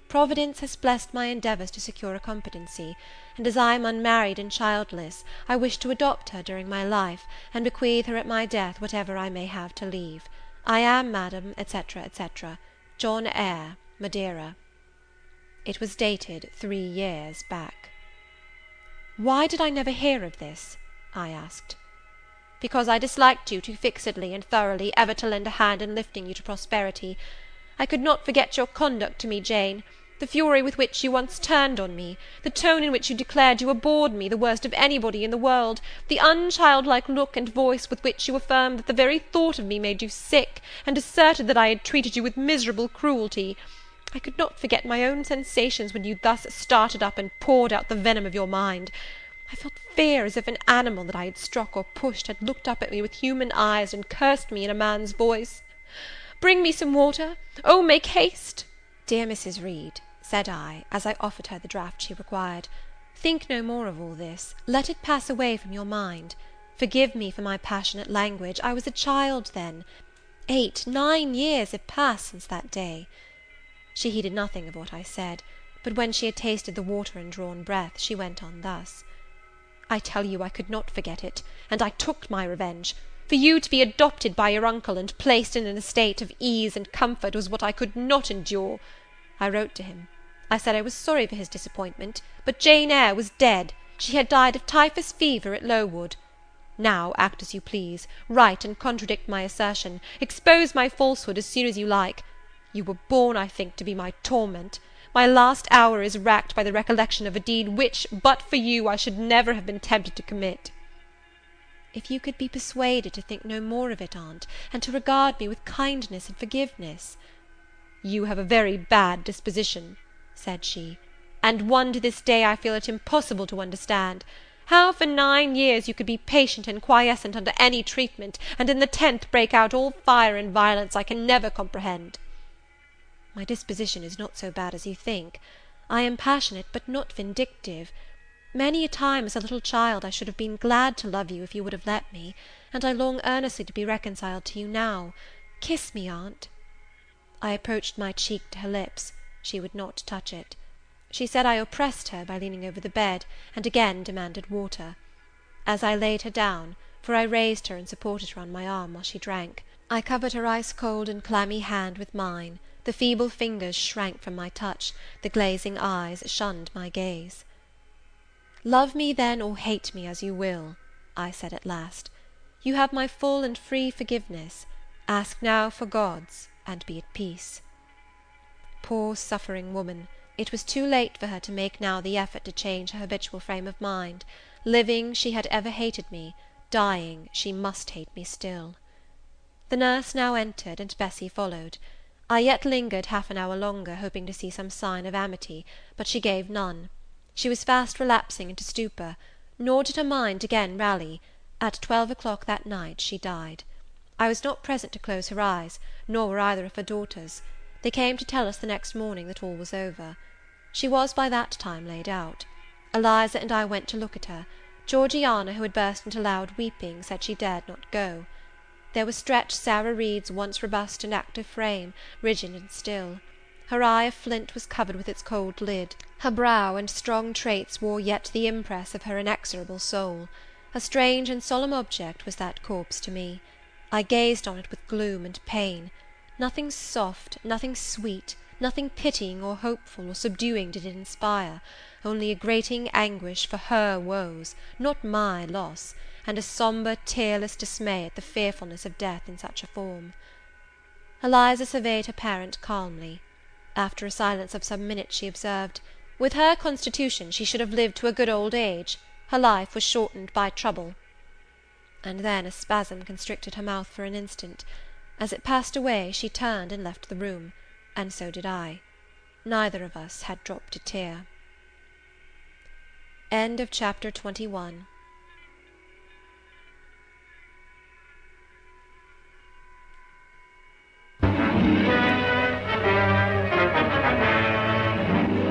Speaker 2: Providence has blessed my endeavours to secure a competency, and as I am unmarried and childless, I wish to adopt her during my life, and bequeath her at my death whatever I may have to leave. I am, Madam, etc., etc., John Eyre, Madeira." It was dated 3 years back. "Why did I never hear of this?" I asked. "Because I disliked you too fixedly and thoroughly ever to lend a hand in lifting you to prosperity. I could not forget your conduct to me, Jane, the fury with which you once turned on me, the tone in which you declared you abhorred me, the worst of anybody in the world, the unchildlike look and voice with which you affirmed that the very thought of me made you sick, and asserted that I had treated you with miserable cruelty. I could not forget my own sensations when you thus started up and poured out the venom of your mind. I felt fear as if an animal that I had struck or pushed had looked up at me with human eyes and cursed me in a man's voice. Bring me some water. Oh, make haste!" "Dear Mrs. Reed," said I, as I offered her the draught she required, "think no more of all this. Let it pass away from your mind. Forgive me for my passionate language. I was a child then. 8, 9 years have passed since that day." She heeded nothing of what I said, but when she had tasted the water and drawn breath, she went on thus: "I tell you I could not forget it, and I took my revenge. For you to be adopted by your uncle, and placed in an estate of ease and comfort, was what I could not endure. I wrote to him. I said I was sorry for his disappointment, but Jane Eyre was dead.
Speaker 3: She had died of typhus fever at Lowood. Now act as you please, write and contradict my assertion, expose my falsehood as soon as you like. You were born, I think, to be my torment. My last hour is racked by the recollection of a deed which, but for you, I should never have been tempted to commit." "If you could be persuaded to think no more of it, aunt, and to regard me with kindness and forgiveness—" "You have a very bad disposition," said she, "and one to this day I feel it impossible to understand. How for 9 years you could be patient and quiescent under any treatment, and in the 10th break out all fire and violence, I can never comprehend." "My disposition is not so bad as you think. I am passionate, but not vindictive. Many a time as a little child I should have been glad to love you if you would have let me, and I long earnestly to be reconciled to you now. Kiss me, aunt." I approached my cheek to her lips. She would not touch it. She said I oppressed her by leaning over the bed, and again demanded water. As I laid her down, for I raised her and supported her on my arm while she drank, I covered her ice-cold and clammy hand with mine. The feeble fingers shrank from my touch, the glazing eyes shunned my gaze. "Love me, then, or hate me as you will," I said at last. "You have my full and free forgiveness. Ask now for God's, and be at peace." Poor suffering woman! It was too late for her to make now the effort to change her habitual frame of mind. Living, she had ever hated me; dying, she must hate me still. The nurse now entered, and Bessie followed. I yet lingered half an hour longer, hoping to see some sign of amity, but she gave none. She was fast relapsing into stupor, nor did her mind again rally. At 12 o'clock that night she died. I was not present to close her eyes, nor were either of her daughters. They came to tell us the next morning that all was over. She was by that time laid out. Eliza and I went to look at her. Georgiana, who had burst into loud weeping, said she dared not go. There was stretched Sarah Reed's once robust and active frame, rigid and still. Her eye of flint was covered with its cold lid. Her brow and strong traits wore yet the impress of her inexorable soul. A strange and solemn object was that corpse to me. I gazed on it with gloom and pain. Nothing soft, nothing sweet, nothing pitying or hopeful or subduing did it inspire, only a grating anguish for her woes, not my loss, and a sombre, tearless dismay at the fearfulness of death in such a form. Eliza surveyed her parent calmly. After a silence of some minutes, she observed, "With her constitution she should have lived to a good old age. Her life was shortened by trouble." And then a spasm constricted her mouth for an instant. As it passed away, she turned and left the room, and so did I. Neither of us had dropped a tear. End of chapter 21.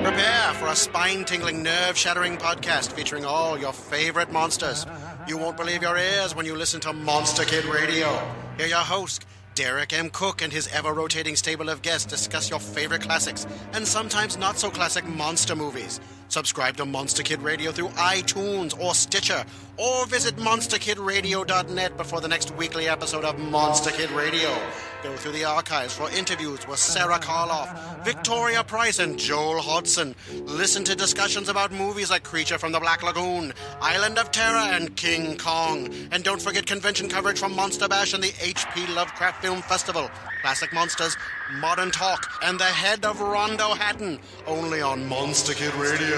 Speaker 4: Prepare for a spine-tingling, nerve-shattering podcast featuring all your favorite monsters. You won't believe your ears when you listen to Monster Kid Radio. Hear your host, Derek M. Cook, and his ever-rotating stable of guests discuss your favorite classics and sometimes not-so-classic monster movies. Subscribe to Monster Kid Radio through iTunes or Stitcher, or visit monsterkidradio.net before the next weekly episode of Monster Kid Radio. Go through the archives for interviews with Sarah Karloff, Victoria Price, and Joel Hodgson. Listen to discussions about movies like Creature from the Black Lagoon, Island of Terror, and King Kong. And don't forget convention coverage from Monster Bash and the H.P. Lovecraft Film Festival, Classic Monsters, Modern Talk, and the Head of Rondo Hatton, only on Monster Kid Radio.